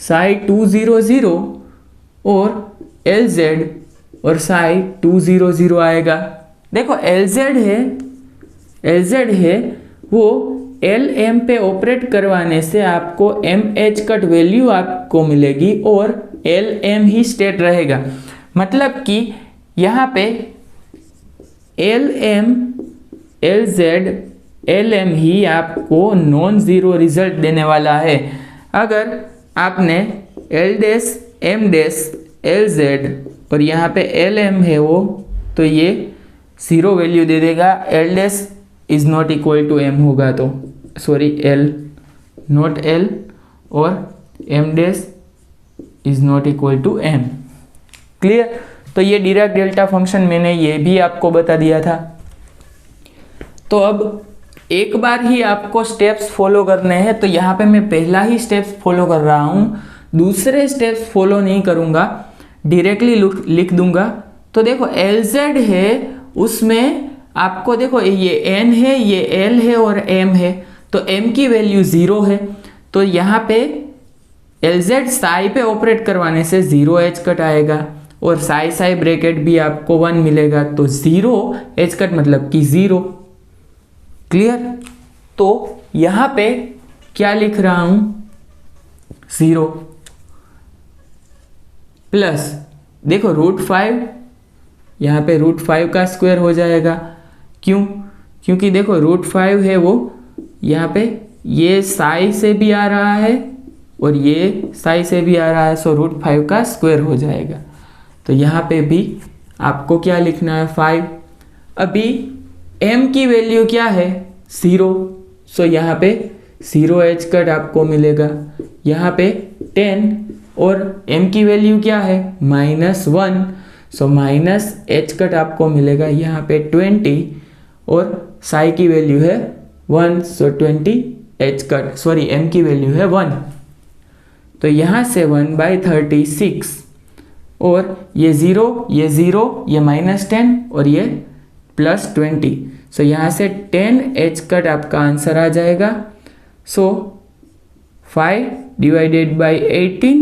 साई 200 और LZ और साई 200 आएगा। देखो LZ है वो LM पे ऑपरेट करवाने से आपको MH कट वैल्यू आपको मिलेगी और LM ही स्टेट रहेगा। मतलब कि यहाँ पे LM LZ LM ही आपको नॉन ज़ीरो रिजल्ट देने वाला है। अगर आपने L' M' LZ और यहाँ पे LM है वो, तो ये 0 वैल्यू दे देगा। L' is not equal to M होगा, तो सॉरी L नॉट L, और M' is not equal to M। Clear. तो ये डिराक डेल्टा फंक्शन मैंने ये भी आपको बता दिया था। तो अब एक बार ही आपको स्टेप्स फॉलो करने हैं। तो यहाँ पे मैं पहला ही स्टेप्स फॉलो कर रहा हूँ, दूसरे स्टेप्स फॉलो नहीं करूँगा, डायरेक्टली लिख दूंगा। तो देखो LZ है उसमें आपको देखो ये N है, ये L है और M है, तो M की वैल्यू 0 है। तो यहाँ पे LZ साई पे ऑपरेट करवाने से 0H कट आएगा, और साई ब्रैकेट भी आपको 1 मिलेगा, तो 0H कट मतलब कि 0। क्लियर। तो यहाँ पे क्या लिख रहा हूँ, 0 प्लस देखो √5, यहाँ पे √5 का स्क्वायर हो जाएगा। क्यों, क्योंकि देखो √5 है वो यहाँ पे ये साई से भी आ रहा है और ये साई से भी आ रहा है, सो √5 का स्क्वायर हो जाएगा। तो यहाँ पे भी आपको क्या लिखना है 5। अभी M की वैल्यू क्या है 0, सो यहाँ पे 0H कट आपको मिलेगा। यहाँ पे 10 और M की वैल्यू क्या है -1, सो -H कट आपको मिलेगा यहाँ पे 20, और साई की वैल्यू है 1, सो 20H कट, सॉरी M की वैल्यू है 1। तो यहाँ से 1/36 और ये 0 ये -10 और ये +20, सो यहाँ से 10H कट आपका आंसर आ जाएगा। So 5 / 18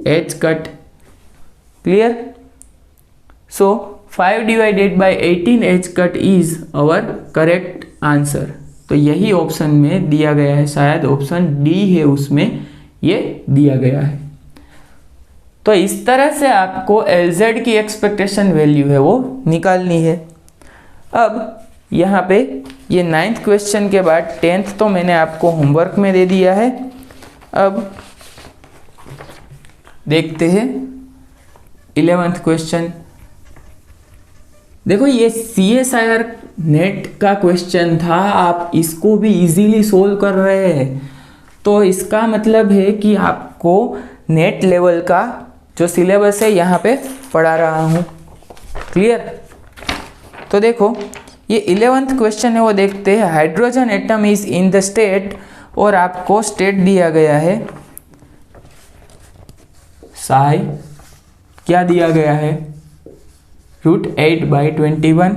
H cut. Clear. So 5 / 18 H cut is our correct answer. तो यही ऑप्शन में दिया गया है, शायद ऑप्शन D है उसमें ये दिया गया है। तो इस तरह से आपको LZ की एक्सपेक्टेशन वैल्यू है वो निकालनी है। अब यहाँ पे ये 9th क्वेश्चन के बाद 10th तो मैंने आपको होमवर्क में दे दिया है। अब देखते हैं 11th क्वेश्चन। देखो ये CSIR नेट का क्वेश्चन था, आप इसको भी इजीली सोल्व कर रहे हैं, तो इसका मतलब है कि आपको नेट लेवल का जो सिलेबस है यहाँ पे पढ़ा रहा हूँ। क्लियर? तो देखो ये 11th क्वेश्चन है वो देखते हैं। Hydrogen atom is in the state, और आपको स्टेट दिया गया है साई, क्या दिया गया है, √8/21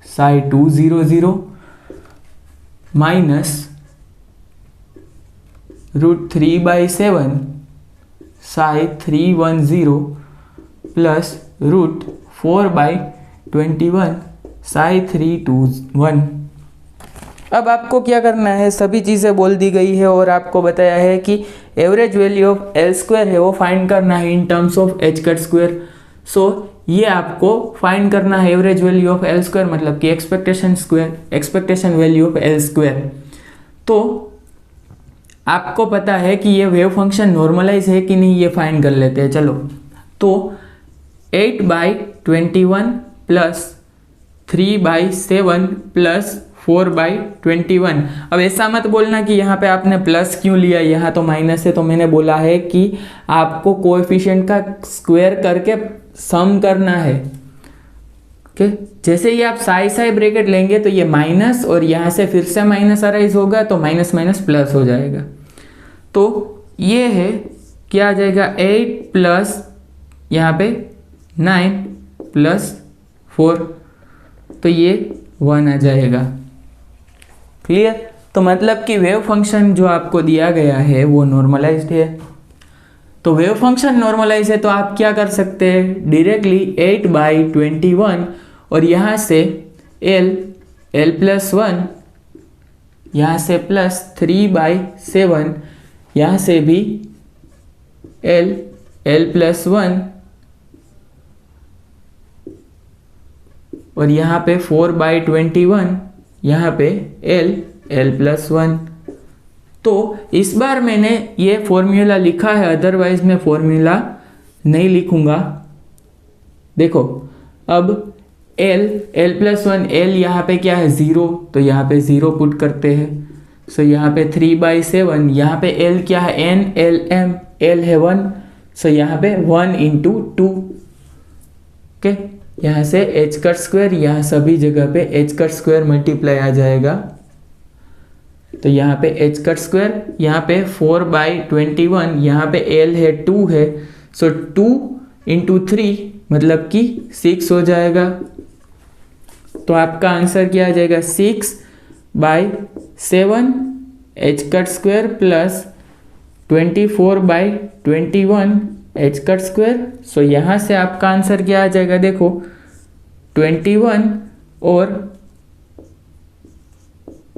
साई 200 माइनस √3/7 साई 310 प्लस √4/21 साई 321। अब आपको क्या करना है, सभी चीज़ें बोल दी गई है और आपको बताया है कि एवरेज वैल्यू ऑफ L² है वो फाइंड करना है इन टर्म्स ऑफ H²। सो ये आपको फाइंड करना है एवरेज वैल्यू ऑफ L² मतलब कि एक्सपेक्टेशन वैल्यू ऑफ L²। तो आपको पता है कि ये वेव फंक्शन नॉर्मलाइज है कि नहीं, ये फाइंड कर लेते हैं। चलो, तो 8/21 प्लस 3/7 प्लस 4/21। अब ऐसा मत बोलना कि यहाँ पे आपने प्लस क्यों लिया, यहाँ तो माइनस है। तो मैंने बोला है कि आपको कोएफिशिएंट का स्क्वायर करके सम करना है। ओके, जैसे ही आप साई ब्रैकेट लेंगे तो ये माइनस और यहाँ से फिर से माइनस अराइज होगा, तो माइनस माइनस प्लस हो जाएगा। तो ये है क्या आ जाएगा, 8 प्लस यहाँ पे 9 प्लस 4, तो ये 1 आ जाएगा। क्लियर? तो मतलब कि वेव फंक्शन जो आपको दिया गया है वो नॉर्मलाइज्ड है। तो वेव फंक्शन नॉर्मलाइज है तो आप क्या कर सकते हैं, डायरेक्टली 8/21 और यहाँ से L+1, यहाँ से प्लस 3/7, यहाँ से भी L+1 और यहाँ पे 4/21, यहाँ पे L+1। तो इस बार मैंने ये फॉर्मूला लिखा है, अदरवाइज मैं फॉर्मूला नहीं लिखूंगा। देखो अब L+1, L यहाँ पे क्या है 0, तो यहाँ पे 0 पुट करते हैं। सो यहाँ पे 3/7, यहाँ पे L क्या है N, L, M, L है 1, सो यहाँ पे 1 × 2। ओके, यहाँ से H², यहाँ सभी जगह पे H² मल्टीप्लाई आ जाएगा। तो यहाँ पे H², यहाँ पे 4/21, यहाँ पे L है 2 है, सो 2 × 3 मतलब कि 6 हो जाएगा। तो आपका आंसर क्या आ जाएगा, 6/7 H² प्लस 24/21 H²। सो यहाँ से आपका आंसर क्या आ जाएगा, देखो 21 और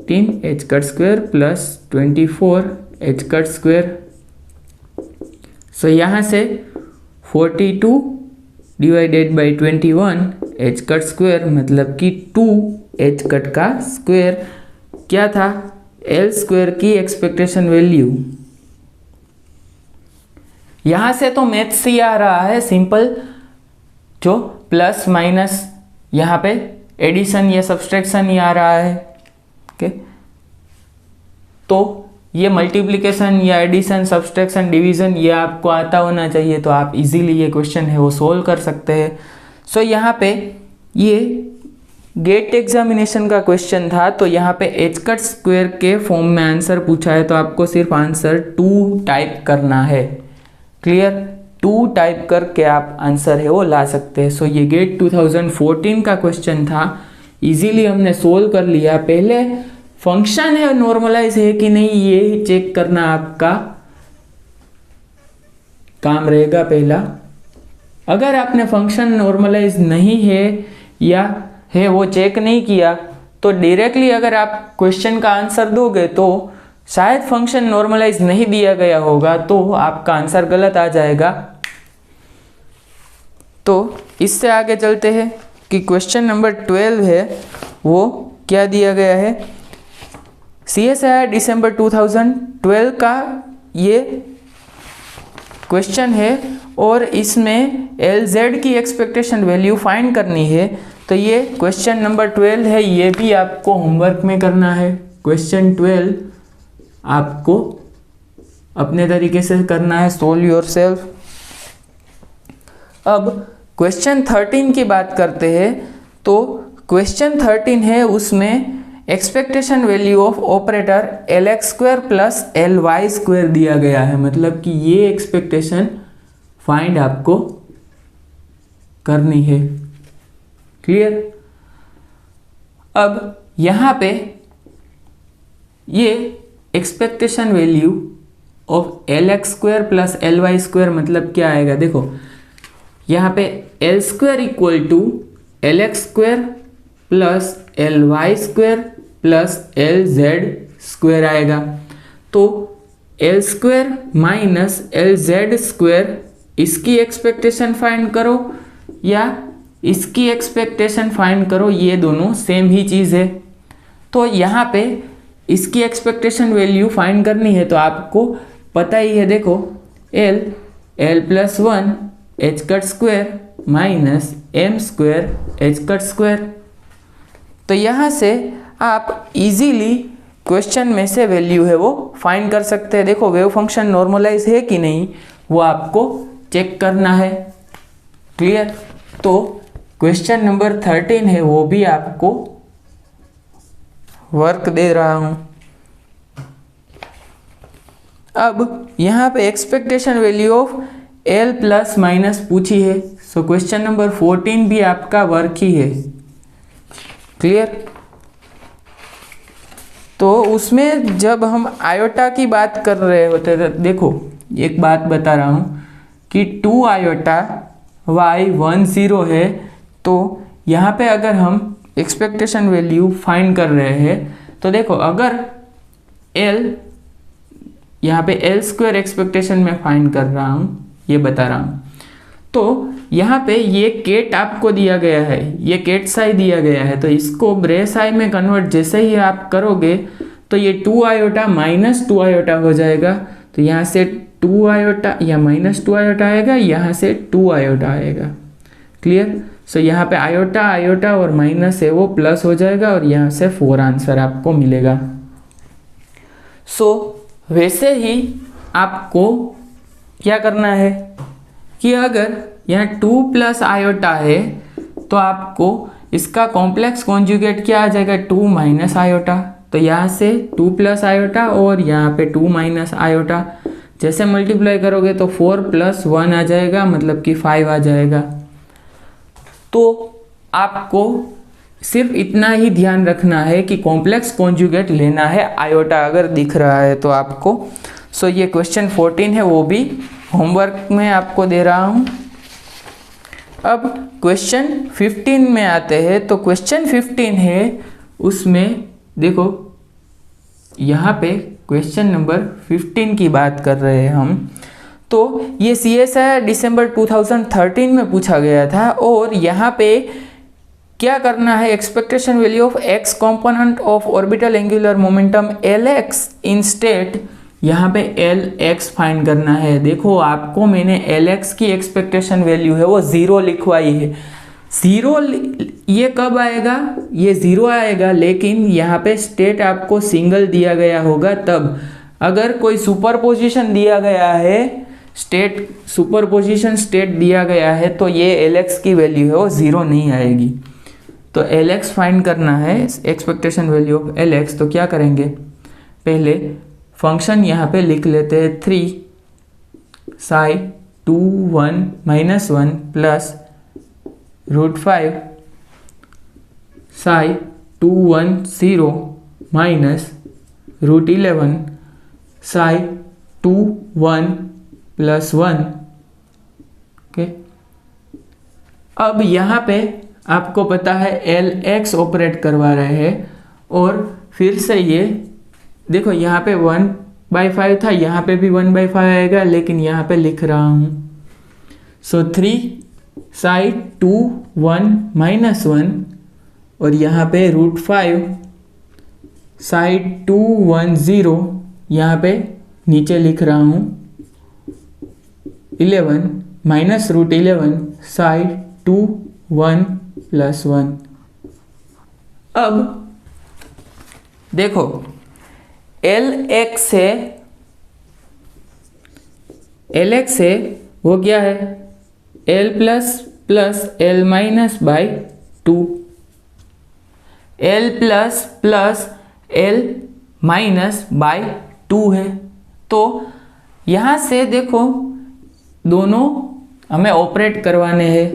3 H² प्लस 24 H²। सो यहाँ से 42/21 H² मतलब कि 2 H का स्क्वायर क्या था, L² की एक्सपेक्टेशन वैल्यू। यहाँ से तो मैथ्स ही आ रहा है सिंपल, जो प्लस माइनस यहाँ पे एडिशन या सब्सट्रैक्शन ही आ रहा है। ओके, तो ये मल्टीप्लिकेशन या एडिशन, सब्सट्रैक्शन, डिवीजन ये आपको आता होना चाहिए, तो आप इजीली ये क्वेश्चन है वो सोल्व कर सकते हैं। सो यहाँ पे ये गेट एग्जामिनेशन का क्वेश्चन था, तो यहाँ पे H² के फॉर्म में आंसर पूछा है, तो आपको सिर्फ आंसर 2 टाइप करना है। क्लियर? 2 टाइप करके आप आंसर है वो ला सकते हैं। सो ये गेट 2014 का क्वेश्चन था, इजीली हमने सोल्व कर लिया। पहले फंक्शन है नॉर्मलाइज है कि नहीं ये चेक करना आपका काम रहेगा पहला। अगर आपने फंक्शन नॉर्मलाइज नहीं है या है वो चेक नहीं किया, तो डायरेक्टली अगर आप क्वेश्चन का आंसर दोगे तो शायद फंक्शन नॉर्मलाइज नहीं दिया गया होगा, तो आपका आंसर गलत आ जाएगा। तो इससे आगे चलते हैं कि क्वेश्चन नंबर 12 है वो क्या दिया गया है। CSIR दिसंबर 2012 का ये क्वेश्चन है और इसमें LZ की एक्सपेक्टेशन वैल्यू फाइंड करनी है। तो ये क्वेश्चन नंबर 12 है, ये भी आपको होमवर्क में करना है। क्वेश्चन 12 आपको अपने तरीके से करना है, सोल्व योरसेल्फ। अब क्वेश्चन 13 की बात करते हैं। तो क्वेश्चन 13 है, उसमें expectation value of operator LX² plus LY² दिया गया है, मतलब कि ये एक्सपेक्टेशन फाइंड आपको करनी है। क्लियर? अब यहाँ पे ये expectation value of LX² plus LY² मतलब क्या आएगा, देखो यहाँ पे L² equal to LX² plus LY² plus LZ² आएगा। तो L² माइनस LZ² इसकी एक्सपेक्टेशन फाइंड करो या इसकी एक्सपेक्टेशन फाइंड करो, ये दोनों सेम ही चीज़ है। तो यहाँ पे इसकी एक्सपेक्टेशन वैल्यू फाइंड करनी है, तो आपको पता ही है, देखो L plus 1 H² minus M² H²। तो यहाँ से आप इजीली क्वेश्चन में से वैल्यू है वो फाइंड कर सकते हैं। देखो वेव फंक्शन नॉर्मलाइज है कि नहीं वो आपको चेक करना है। क्लियर? तो क्वेश्चन नंबर 13 है, वो भी आपको वर्क दे रहा हूँ। अब यहाँ पे expectation value of L plus minus पूछी है। सो क्वेश्चन नंबर 14 भी आपका वर्क ही है। क्लियर? तो उसमें जब हम आयोटा की बात कर रहे होते थे, देखो एक बात बता रहा हूँ कि 2 आयोटा y10 है। तो यहाँ पे अगर हम एक्सपेक्टेशन वैल्यू फाइंड कर रहे हैं, तो देखो अगर L यहाँ पे L² एक्सपेक्टेशन में फाइंड कर रहा हूँ, ये बता रहा हूँ। तो यहाँ पे ये केट आपको दिया गया है, ये केट साई दिया गया है, तो इसको ब्रेस आई में कन्वर्ट जैसे ही आप करोगे तो ये 2 आयोटा माइनस 2 आयोटा हो जाएगा। तो यहाँ से 2 आयोटा या माइनस 2 आयोटा आएगा, यहाँ से 2 आयोटा आएगा। क्लियर? सो यहाँ पे आयोटा आयोटा और माइनस है वो प्लस हो जाएगा और यहाँ से 4 आंसर आपको मिलेगा। सो वैसे ही आपको क्या करना है कि अगर यहाँ 2 प्लस आयोटा है तो आपको इसका कॉम्प्लेक्स कॉन्जुगेट क्या आ जाएगा, 2 माइनस आयोटा। तो यहाँ से 2 प्लस आयोटा और यहाँ पे 2 माइनस आयोटा, जैसे मल्टीप्लाई करोगे तो 4 प्लस 1 आ जाएगा, मतलब कि 5 आ जाएगा। तो आपको सिर्फ इतना ही ध्यान रखना है कि कॉम्प्लेक्स कॉन्जुगेट लेना है आयोटा अगर दिख रहा है तो आपको। सो ये क्वेश्चन 14 है, वो भी होमवर्क में आपको दे रहा हूँ। अब क्वेश्चन 15 में आते हैं। तो क्वेश्चन 15 है, उसमें देखो यहाँ पे क्वेश्चन नंबर 15 की बात कर रहे हैं हम। तो ये CSIR दिसंबर 2013 में पूछा गया था और यहाँ पे क्या करना है, expectation value of x component of orbital angular momentum Lx in state, यहाँ पे Lx फाइंड करना है। देखो आपको मैंने Lx की एक्सपेक्टेशन वैल्यू है वो 0 लिखवाई है। 0 ये कब आएगा, ये 0 आएगा, लेकिन यहाँ पे स्टेट आपको सिंगल दिया गया होगा तब। अगर कोई सुपरपोजिशन दिया गया है, स्टेट सुपरपोजिशन स्टेट दिया गया है, तो ये Lx की वैल्यू है वो 0 नहीं आएगी। तो Lx फाइंड करना है, एक्सपेक्टेशन वैल्यू ऑफ Lx। तो क्या करेंगे, पहले फंक्शन यहाँ पे लिख लेते हैं 3 psi 2 1 minus 1 plus √5 psi 2 1 0 minus √11 psi 2 1 plus 1। Okay, अब यहाँ पे आपको पता है Lx ऑपरेट करवा रहे हैं और फिर से ये देखो यहाँ पे 1/5 था, यहाँ पे भी 1/5 आएगा, लेकिन यहाँ पे लिख रहा हूँ। सो 3 साई 2 1 माइनस 1 और यहाँ पे √5 साई 2 1 0, यहाँ पे नीचे लिख रहा हूँ 11 माइनस रूट 11 साई 2 1 प्लस 1। अब देखो एल एक्स है वो क्या है, L plus plus L minus by 2, L plus plus L minus by 2 है। तो यहाँ से देखो दोनों हमें ऑपरेट करवाने हैं।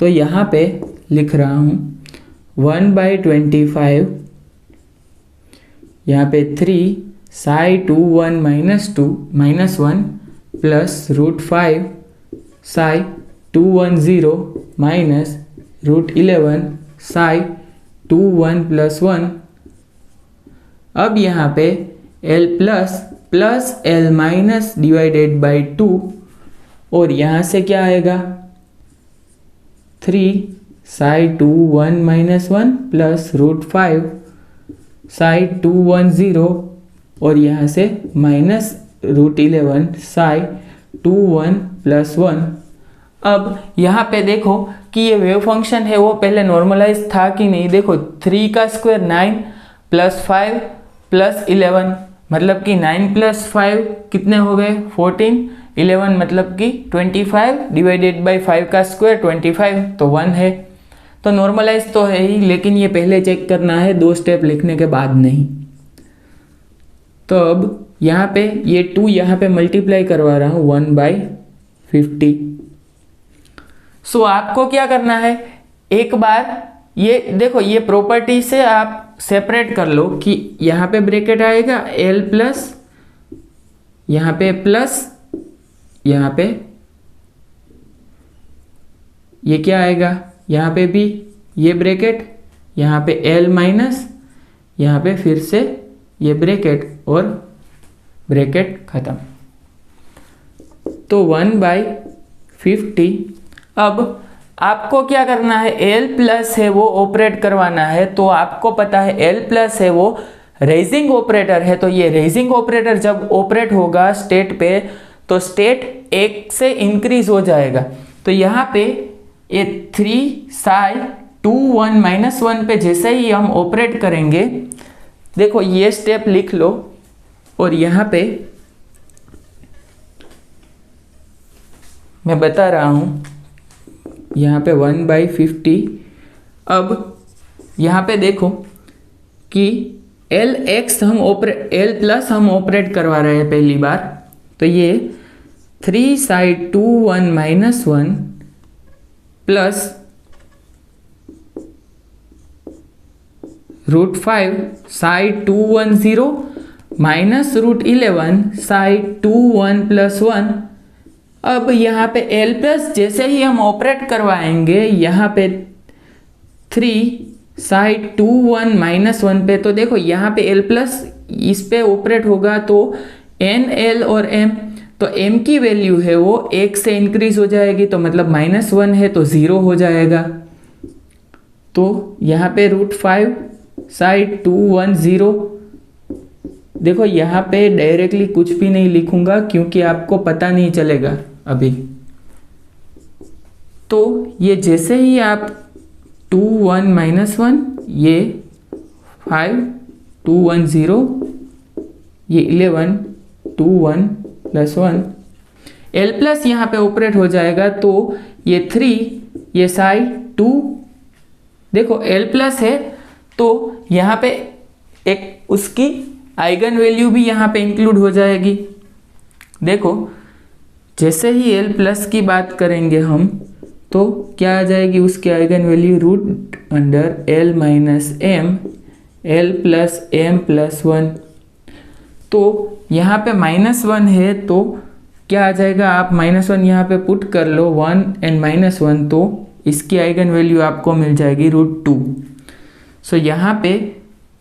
तो यहाँ पे लिख रहा हूँ 1/25, यहाँ पे 3 psi 2 1 minus 1 plus root 5 psi 2 1 0 minus root 11 psi 2 1 plus 1। अब यहाँ पे L plus plus L minus divided by 2, और यहाँ से क्या आएगा 3 psi 2 1 minus 1 plus root 5 psi 2 1 0, और यहाँ से माइनस रूट 11 साई 2 1 प्लस 1। अब यहाँ पे देखो कि ये वेव फंक्शन है वो पहले नॉर्मलाइज था कि नहीं। देखो 3 का स्क्वायर 9 प्लस 5 प्लस 11, मतलब कि 9 प्लस 5 कितने हो गए 14, 11 मतलब कि 25 डिवाइडेड बाई 5 का स्क्वायर 25, तो 1 है। तो नॉर्मलाइज तो है ही, लेकिन ये पहले चेक करना है 2 स्टेप लिखने के बाद नहीं। तो अब यहाँ पे ये 2 यहाँ पे मल्टीप्लाई करवा रहा हूँ 1/50। सो आपको क्या करना है, एक बार ये देखो ये प्रॉपर्टी से आप सेपरेट कर लो कि यहाँ पे ब्रैकेट आएगा L प्लस, यहाँ पे प्लस, यहाँ पे ये क्या आएगा, यहाँ पे भी ये ब्रैकेट, यहाँ पे L माइनस, यहाँ पे फिर से ये ब्रैकेट और ब्रैकेट खत्म। तो 1/50। अब आपको क्या करना है, L प्लस है वो ऑपरेट करवाना है। तो आपको पता है L प्लस है वो रेजिंग ऑपरेटर है। तो ये रेजिंग ऑपरेटर जब ऑपरेट होगा स्टेट पे, तो स्टेट 1 से इंक्रीज हो जाएगा। तो यहाँ पे ये 3 साई 2 1 माइनस 1 पे जैसे ही हम ऑपरेट करेंगे, देखो ये स्टेप लिख लो, और यहाँ पे मैं बता रहा हूँ, यहाँ पे 1/50। अब यहाँ पे देखो कि L प्लस हम ऑपरेट करवा रहे हैं पहली बार। तो ये 3 psi 2 1 minus 1 plus root 5 psi 2 1 0 minus root 11 psi 2 1 plus 1। अब यहाँ पे L प्लस जैसे ही हम ऑपरेट करवाएंगे, यहाँ पे 3 साई 2 1 माइनस 1 पे, तो देखो यहाँ पे L प्लस इस पे ऑपरेट होगा तो N L और M, तो M की वैल्यू है वो 1 से इंक्रीज हो जाएगी, तो मतलब -1 है तो 0 हो जाएगा। तो यहाँ पे रूट 5 साई 2 1 0। देखो यहाँ पे डायरेक्टली कुछ भी नहीं लिखूंगा क्योंकि आपको पता नहीं चलेगा अभी। तो ये जैसे ही आप 2 1 माइनस 1, ये 5 2 1 0, ये 11 2 1 प्लस 1, L प्लस यहाँ पे ऑपरेट हो जाएगा। तो ये 3, ये साई 2, देखो L प्लस है तो यहाँ पे एक उसकी आइगन वैल्यू भी यहाँ पे इंक्लूड हो जाएगी। देखो जैसे ही L प्लस की बात करेंगे हम, तो क्या आ जाएगी उसकी eigen value, root under L minus M L plus M plus 1। तो यहाँ पे -1 है तो क्या आ जाएगा, आप -1 यहाँ पे पुट कर लो, 1 एंड -1, तो इसकी आइगन वैल्यू आपको मिल जाएगी √2। सो यहाँ पे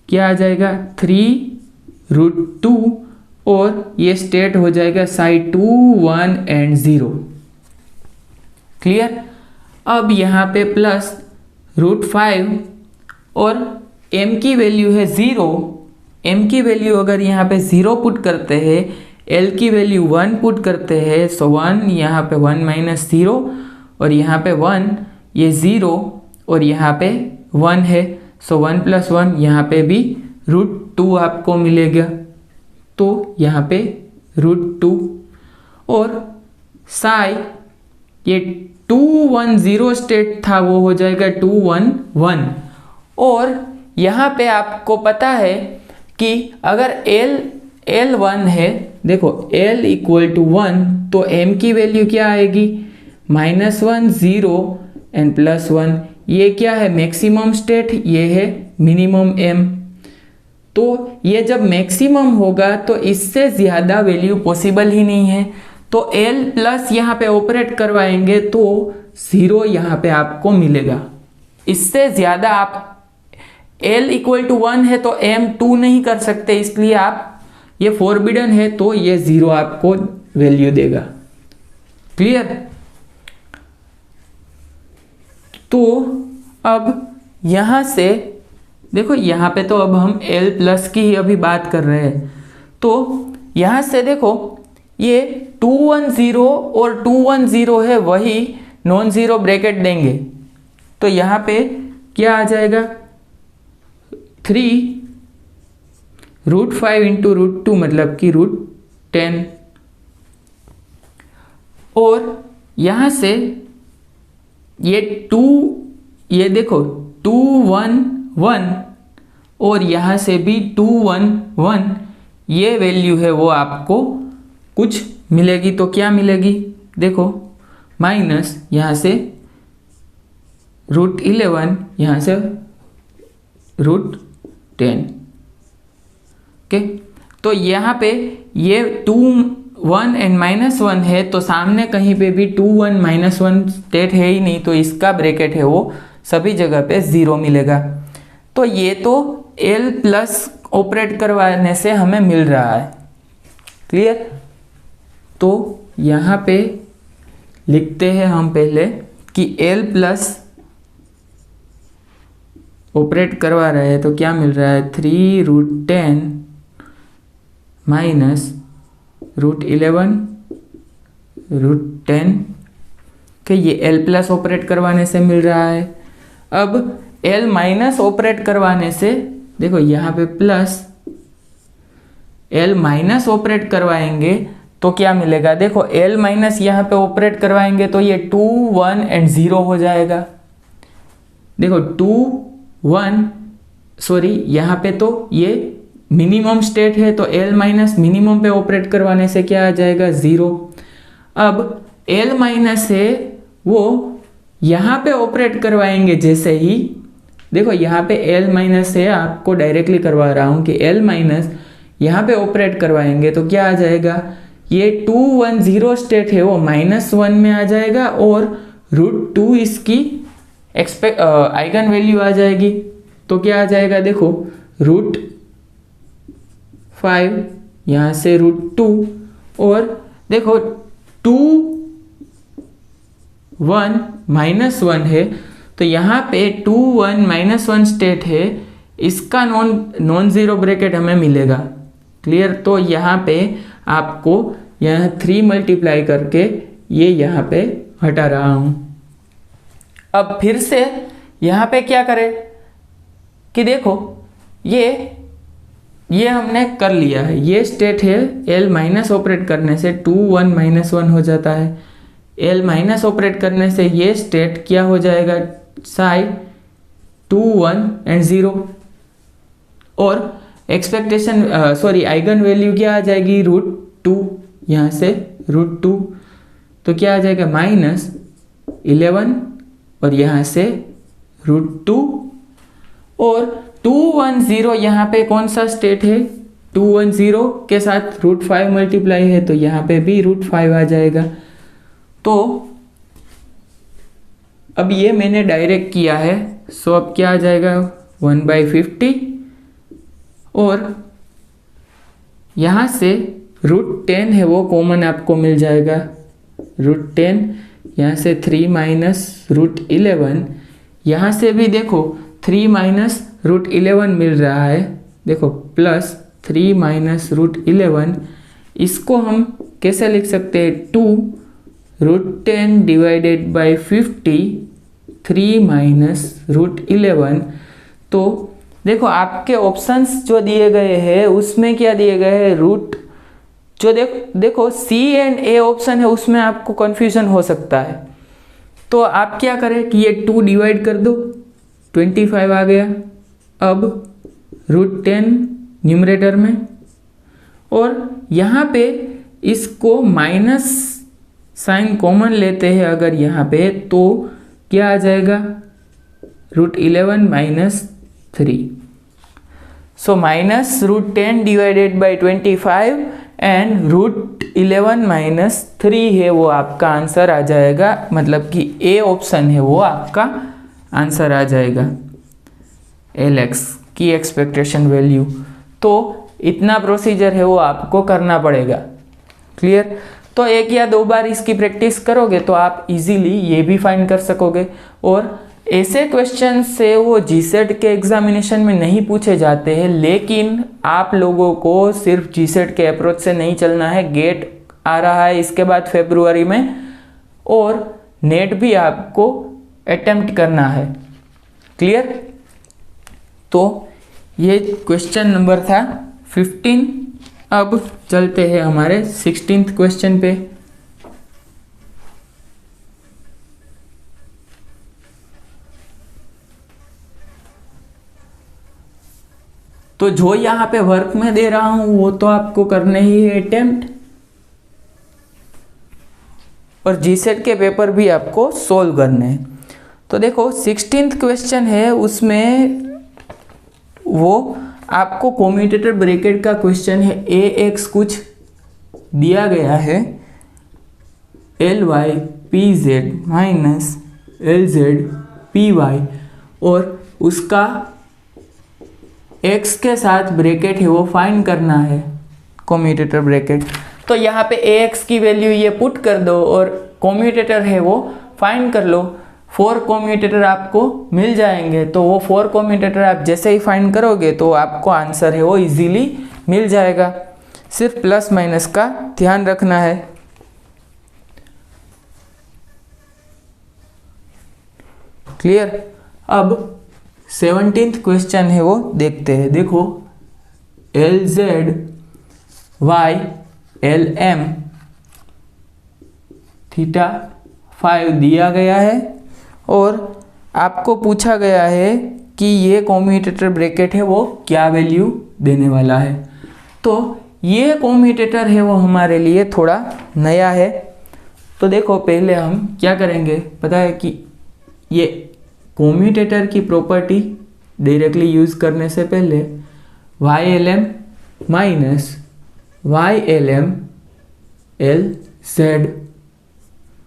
क्या आ जाएगा 3√2, और ये स्टेट हो जाएगा साई 2 1 एंड 0। क्लियर। अब यहाँ पे प्लस √5 और m की वैल्यू है 0, m की वैल्यू अगर यहाँ पे 0 पुट करते हैं, l की वैल्यू 1 पुट करते हैं, सो 1 यहाँ पे 1 माइनस 0 और यहाँ पे 1, ये 0 और यहाँ पे 1 है, सो 1 प्लस 1 यहाँ पे भी √2 आपको मिलेगा, तो यहाँ पे √2 और साई ये 2 1 0 स्टेट था वो हो जाएगा 2 1 1। और यहाँ पे आपको पता है कि अगर L 1 है, देखो L इक्वल टू 1 तो M की वैल्यू क्या आएगी, -1 0 एंड +1। ये क्या है, मैक्सिमम स्टेट, ये है मिनिमम M। तो ये जब मैक्सिमम होगा तो इससे ज़्यादा वैल्यू पॉसिबल ही नहीं है, तो L प्लस यहाँ पे ऑपरेट करवाएंगे तो 0 यहाँ पे आपको मिलेगा। इससे ज़्यादा आप L इक्वल टू 1 है तो M 2 नहीं कर सकते, इसलिए आप ये फॉरबिडन है तो ये 0 आपको वैल्यू देगा। क्लियर? तो अब यहाँ से देखो, यहाँ पे तो अब हम L प्लस की ही अभी बात कर रहे हैं, तो यहाँ से देखो ये 2 1 0 और 2 1 0 है, वही नॉन ज़ीरो ब्रैकेट देंगे तो यहाँ पे क्या आ जाएगा, 3 √5 इंटू √2 मतलब कि √10। और यहाँ से ये 2, ये देखो 2 1 1 और यहाँ से भी 2 1 1, ये वैल्यू है वो आपको कुछ मिलेगी, तो क्या मिलेगी, देखो माइनस यहाँ से √11, यहाँ से √10। ओके, तो यहाँ पे ये 2 1 एंड -1 है, तो सामने कहीं पे भी 2 1 -1 स्टेट है ही नहीं, तो इसका ब्रैकेट है वो सभी जगह पे 0 मिलेगा। तो ये तो L प्लस ऑपरेट करवाने से हमें मिल रहा है। क्लियर? तो यहाँ पे लिखते हैं हम पहले कि L प्लस ऑपरेट करवा रहे हैं तो क्या मिल रहा है, 3 √10 माइनस √11 √10 कि ये L प्लस ऑपरेट करवाने से मिल रहा है। अब L माइनस ऑपरेट करवाने से देखो यहाँ पे प्लस, L माइनस ऑपरेट करवाएंगे तो क्या मिलेगा, देखो L माइनस यहाँ पे ऑपरेट करवाएंगे तो ये 2 1 एंड 0 हो जाएगा। देखो 2 1 सॉरी यहाँ पे तो ये मिनिमम स्टेट है, तो L माइनस मिनिमम पे ऑपरेट करवाने से क्या आ जाएगा, 0। अब L माइनस है वो यहाँ पे ऑपरेट करवाएंगे, जैसे ही देखो यहाँ पे L माइनस है, आपको डायरेक्टली करवा रहा हूँ कि L माइनस यहाँ पे ऑपरेट करवाएंगे तो क्या आ जाएगा, ये 2 1 0 स्टेट है वो -1 में आ जाएगा और √2 इसकी आइगन वैल्यू आ जाएगी, तो क्या आ जाएगा, देखो √5 यहाँ से √2 और देखो 2 1 -1 है, तो यहाँ पे 2 1 -1 स्टेट है, इसका नॉन ज़ीरो ब्रैकेट हमें मिलेगा। क्लियर? तो यहाँ पे आपको यहाँ 3 मल्टीप्लाई करके ये यहाँ पे हटा रहा हूँ। अब फिर से यहाँ पे क्या करें कि देखो ये हमने कर लिया है, ये स्टेट है, L माइनस ऑपरेट करने से 2 1 -1 हो जाता है, L माइनस ऑपरेट करने से ये स्टेट क्या हो जाएगा, साई 2 1 एंड 0 और एक्सपेक्टेशन सॉरी आइगन वैल्यू क्या आ जाएगी, √2, यहाँ से √2 तो क्या आ जाएगा, -11 और यहाँ से √2 और 2 1 0 यहाँ पे कौन सा स्टेट है, 2 1 0 के साथ √5 मल्टीप्लाई है तो यहाँ पे भी √5 आ जाएगा। तो अब ये मैंने डायरेक्ट किया है, सो अब क्या आ जाएगा, 1/50 और यहाँ से √10 है वो कॉमन आपको मिल जाएगा, √10 यहाँ से 3 -√11, यहाँ से भी देखो 3 -√11 मिल रहा है देखो प्लस 3 माइनस √11, इसको हम कैसे लिख सकते हैं, 2√10 डिवाइडेड बाई 50, 3 माइनस √11। तो देखो आपके ऑप्शंस जो दिए गए हैं उसमें क्या दिए गए हैं, रूट जो देखो C एंड A ऑप्शन है उसमें आपको कन्फ्यूजन हो सकता है। तो आप क्या करें कि ये 2 डिवाइड कर दो, 25 आ गया। अब √10 न्यूमरेटर में, और यहाँ पे इसको माइनस साइन कॉमन लेते हैं अगर यहाँ पे, तो क्या आ जाएगा, √11 minus 3। So minus √10 divided by 25 and √11 minus 3 है वो आपका आंसर आ जाएगा, मतलब कि ए ऑप्शन है वो आपका आंसर आ जाएगा, LX की एक्सपेक्टेशन वैल्यू। तो इतना प्रोसीजर है वो आपको करना पड़ेगा। क्लियर? तो एक या दो बार इसकी प्रैक्टिस करोगे तो आप इजीली ये भी फाइंड कर सकोगे। और ऐसे क्वेश्चन से वो जीसेट के एग्जामिनेशन में नहीं पूछे जाते हैं, लेकिन आप लोगों को सिर्फ जीसेट के अप्रोच से नहीं चलना है। गेट आ रहा है इसके बाद फरवरी में, और नेट भी आपको अटेम्प्ट करना है। क्लियर? तो ये क्वेश्चन नंबर था 15। अब चलते हैं हमारे 16th क्वेश्चन पे। तो जो यहाँ पे वर्क में दे रहा हूं वो तो आपको करने ही है अटेम्प्ट, और जीसेट के पेपर भी आपको सोल्व करने हैं। तो देखो 16th क्वेश्चन है, उसमें वो आपको कम्यूटेटर ब्रैकेट का क्वेश्चन है। AX कुछ दिया गया है, LY PZ minus LZ PY, और उसका x के साथ ब्रैकेट है वो फाइंड करना है, कम्यूटेटर ब्रैकेट। तो यहाँ पे AX की वैल्यू ये पुट कर दो और कम्यूटेटर है वो फाइंड कर लो। 4 कम्यूटेटर आपको मिल जाएंगे। तो वो 4 कम्यूटेटर आप जैसे ही फाइंड करोगे तो आपको आंसर है वो इजीली मिल जाएगा। सिर्फ प्लस माइनस का ध्यान रखना है। क्लियर? अब 17th क्वेश्चन है वो देखते हैं। देखो LZ Y LM थीटा 5 दिया गया है, और आपको पूछा गया है कि ये कम्यूटेटर ब्रैकेट है वो क्या वैल्यू देने वाला है। तो ये कम्यूटेटर है वो हमारे लिए थोड़ा नया है। तो देखो पहले हम क्या करेंगे, पता है कि ये कम्यूटेटर की प्रॉपर्टी डायरेक्टली यूज़ करने से पहले YLM minus YLM LZ,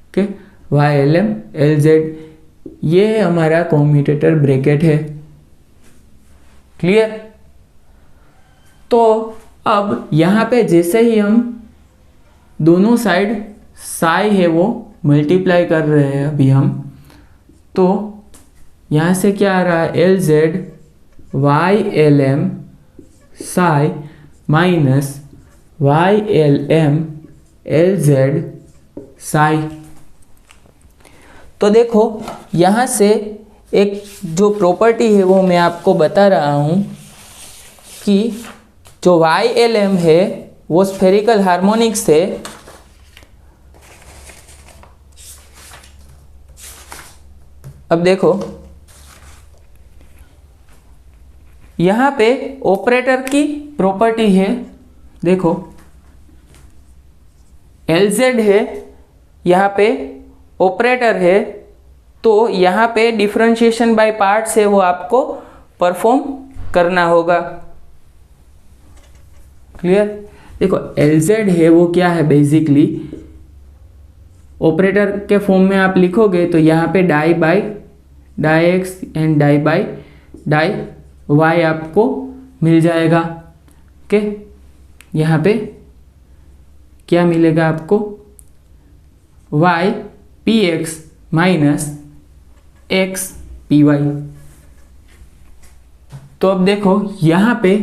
okay, YLM LZ ये हमारा कम्यूटेटर ब्रैकेट है। क्लियर? तो अब यहाँ पे जैसे ही हम दोनों साइड साई है वो मल्टीप्लाई कर रहे हैं अभी हम, तो यहाँ से क्या आ रहा है, LZ YLM Sai minus YLM LZ Sai. तो देखो यहाँ से एक जो प्रॉपर्टी है वो मैं आपको बता रहा हूँ कि जो YLM है वो स्फेरिकल हार्मोनिक्स है। अब देखो यहाँ पे ऑपरेटर की प्रॉपर्टी है, देखो LZ है, यहाँ पे ऑपरेटर है, तो यहाँ पे डिफरेंशिएशन बाय पार्ट्स है वो आपको परफॉर्म करना होगा। क्लियर? देखो LZ है वो क्या है, बेसिकली ऑपरेटर के फॉर्म में आप लिखोगे तो यहाँ पे डाई बाई डाई एक्स एंड डाई बाई डाई वाई आपको मिल जाएगा। ओके, यहाँ पे क्या मिलेगा आपको, y px minus x py। तो अब देखो यहाँ पे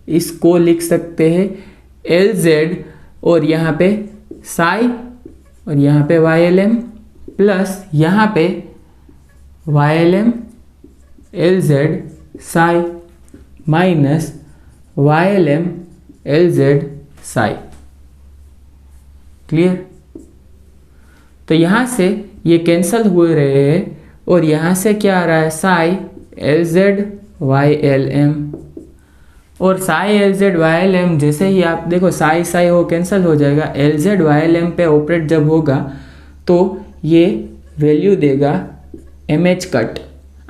इसको लिख सकते हैं LZ और यहाँ पे साई और यहाँ पे YLM प्लस यहाँ पे YLM LZ Sai minus YLM LZ Sai. Clear? तो यहाँ से ये कैंसल हो रहे हैं और यहाँ से क्या आ रहा है साई LZ YLM और साई LZ YLM जैसे ही आप देखो साई साई हो कैंसल हो जाएगा, LZ YLM पे ऑपरेट जब होगा तो ये वैल्यू देगा MH कट।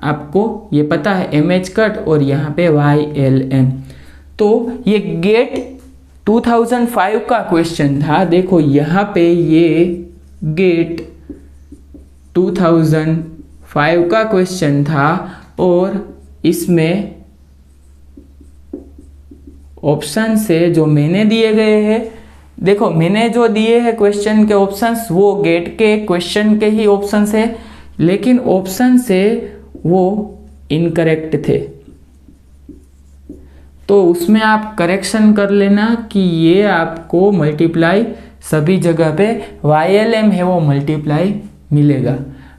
आपको ये पता है MH कट और यहाँ पे YLM। तो ये गेट 2005 का क्वेश्चन था। देखो यहाँ पे ये गेट 2005 का क्वेश्चन था और इसमें ऑप्शन से जो मैंने दिए गए हैं, देखो मैंने जो दिए हैं क्वेश्चन के ऑप्शंस वो गेट के क्वेश्चन के ही ऑप्शंस है, लेकिन ऑप्शन से वो इनकरेक्ट थे। तो उसमें आप करेक्शन कर लेना कि ये आपको मल्टीप्लाई सभी जगह पे YLM है वो मल्टीप्लाई मिलेगा।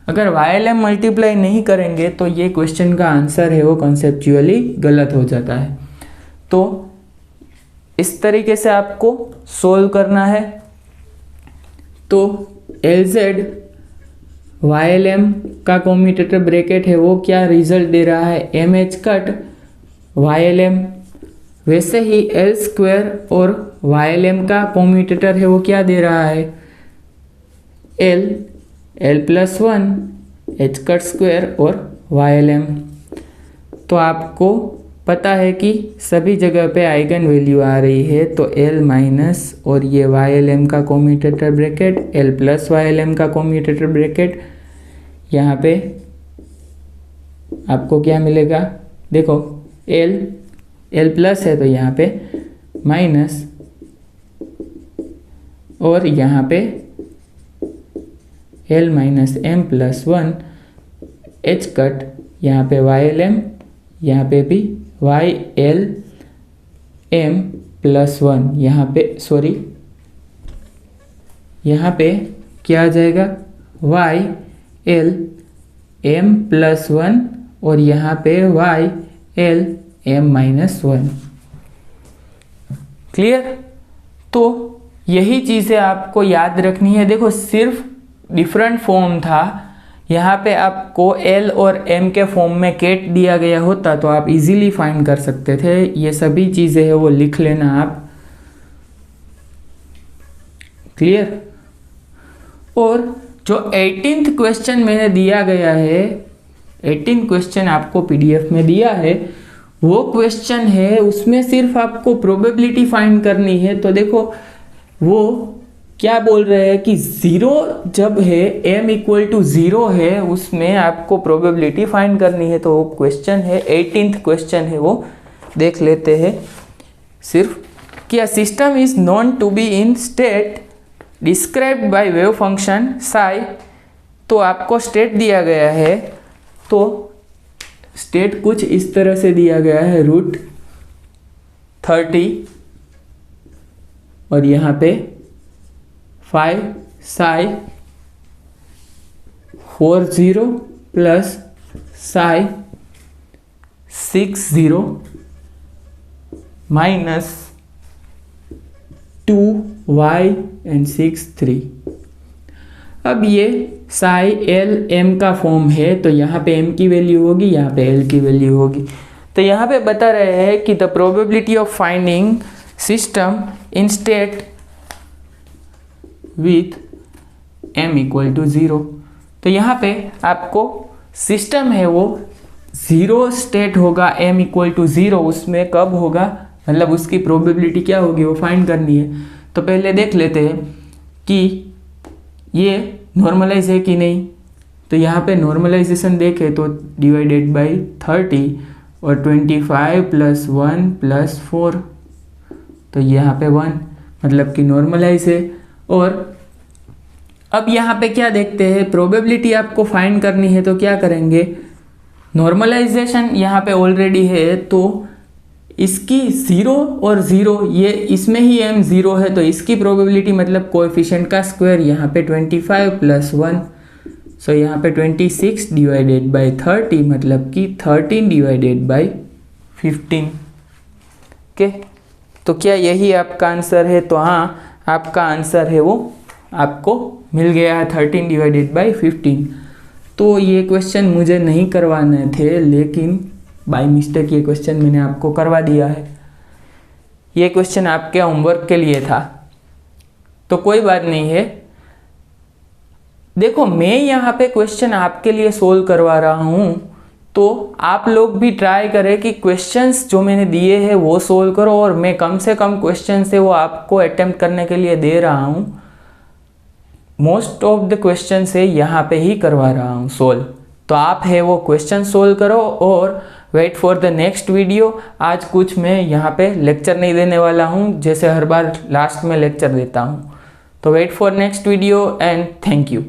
अगर YLM मल्टीप्लाई नहीं करेंगे तो ये क्वेश्चन का आंसर है वो कॉन्सेप्चुअली गलत हो जाता है। तो इस तरीके से आपको सोल्व करना है। तो LZ YLM का कॉम्यूटेटर ब्रैकेट है वो क्या रिजल्ट दे रहा है MH कट YLM, वैसे ही L² और YLM का कॉम्यूटेटर है वो क्या दे रहा है L+1 H कट स्क्वायर और YLM। तो आपको पता है कि सभी जगह पे आइगन वैल्यू आ रही है, तो L माइनस और ये YLM का कॉम्यूटेटर ब्रैकेट L+ YLM का कॉम्यूटेटर ब्रैकेट, यहाँ पे आपको क्या मिलेगा, देखो L+ है तो यहाँ पे माइनस और यहाँ पे L minus M+1 H cut, यहाँ पे YLM, यहाँ पे भी YLM+1, यहाँ पे सॉरी यहाँ पे क्या आ जाएगा YLM+1 और यहाँ पे YLM-1। क्लियर? तो यही चीज़ें आपको याद रखनी है। देखो सिर्फ डिफरेंट फॉर्म था, यहाँ पे आपको L और M के फॉर्म में केट दिया गया होता तो आप इजीली फाइंड कर सकते थे। ये सभी चीज़ें है वो लिख लेना आप। क्लियर? और जो 18th क्वेश्चन मैंने दिया गया है, 18 क्वेश्चन आपको PDF में दिया है, वो क्वेश्चन है उसमें सिर्फ आपको प्रोबेबिलिटी फाइंड करनी है। तो देखो वो क्या बोल रहे हैं कि 0 जब है M = 0 है उसमें आपको प्रोबेबिलिटी फाइंड करनी है। तो वो क्वेश्चन है 18th क्वेश्चन है वो देख लेते हैं। सिर्फ कि system is known to be in state described by wave function psi. तो आपको स्टेट दिया गया है, तो स्टेट कुछ इस तरह से दिया गया है √30 और यहाँ पे 5 Sai 40 plus psi 60 minus 2y and 6 3। अब ये साई L M का फॉर्म है, तो यहाँ पे M की वैल्यू होगी, यहाँ पे L की वैल्यू होगी। तो यहाँ पे बता रहे हैं कि the probability of finding system in state with M = 0। तो यहाँ पे आपको सिस्टम है वो 0 स्टेट होगा, M = 0 उसमें कब होगा, मतलब उसकी प्रोबेबिलिटी क्या होगी वो फाइंड करनी है। तो पहले देख लेते हैं कि ये नॉर्मलाइज है कि नहीं। तो यहाँ पे नॉर्मलाइजेशन देखें तो डिवाइडेड बाई 30 और 25 + 1 + 4, तो यहाँ पे 1 मतलब कि नॉर्मलाइज है। और अब यहाँ पे क्या देखते हैं, प्रोबेबिलिटी आपको फाइंड करनी है तो क्या करेंगे, नॉर्मलाइजेशन यहाँ पे ऑलरेडी है तो इसकी 0 और 0 ये इसमें ही m 0 है, तो इसकी प्रोबेबिलिटी मतलब कोएफिशिएंट का स्क्वायर, यहाँ पे 25 + 1, सो यहाँ पे 26 डिवाइडेड बाई 30 मतलब कि 13 डिवाइडेड बाई 15। ओके, तो क्या यही आपका आंसर है? तो हाँ, आपका आंसर है वो आपको मिल गया है 13 डिवाइडेड बाई 15। तो ये क्वेश्चन मुझे नहीं करवाने थे, लेकिन बाय मिस्टेक ये क्वेश्चन मैंने आपको करवा दिया है। ये क्वेश्चन आपके होमवर्क के लिए था, तो कोई बात नहीं है। देखो, मैं यहाँ पे क्वेश्चन आपके लिए सोल्व करवा रहा हूँ, तो आप लोग भी ट्राई करें कि क्वेश्चंस जो मैंने दिए हैं वो सोल्व करो, और मैं कम से कम क्वेश्चंस है वो आपको अटेम्प्ट करने के लिए दे रहा हूँ। मोस्ट ऑफ द क्वेश्चन है यहाँ पे ही करवा रहा हूँ सोल्व, तो आप है वो क्वेश्चन सोल्व करो और wait for the next video. आज कुछ मैं यहाँ पे लेक्चर नहीं देने वाला हूँ, जैसे हर बार लास्ट में लेक्चर देता हूँ। तो wait for next video and thank you.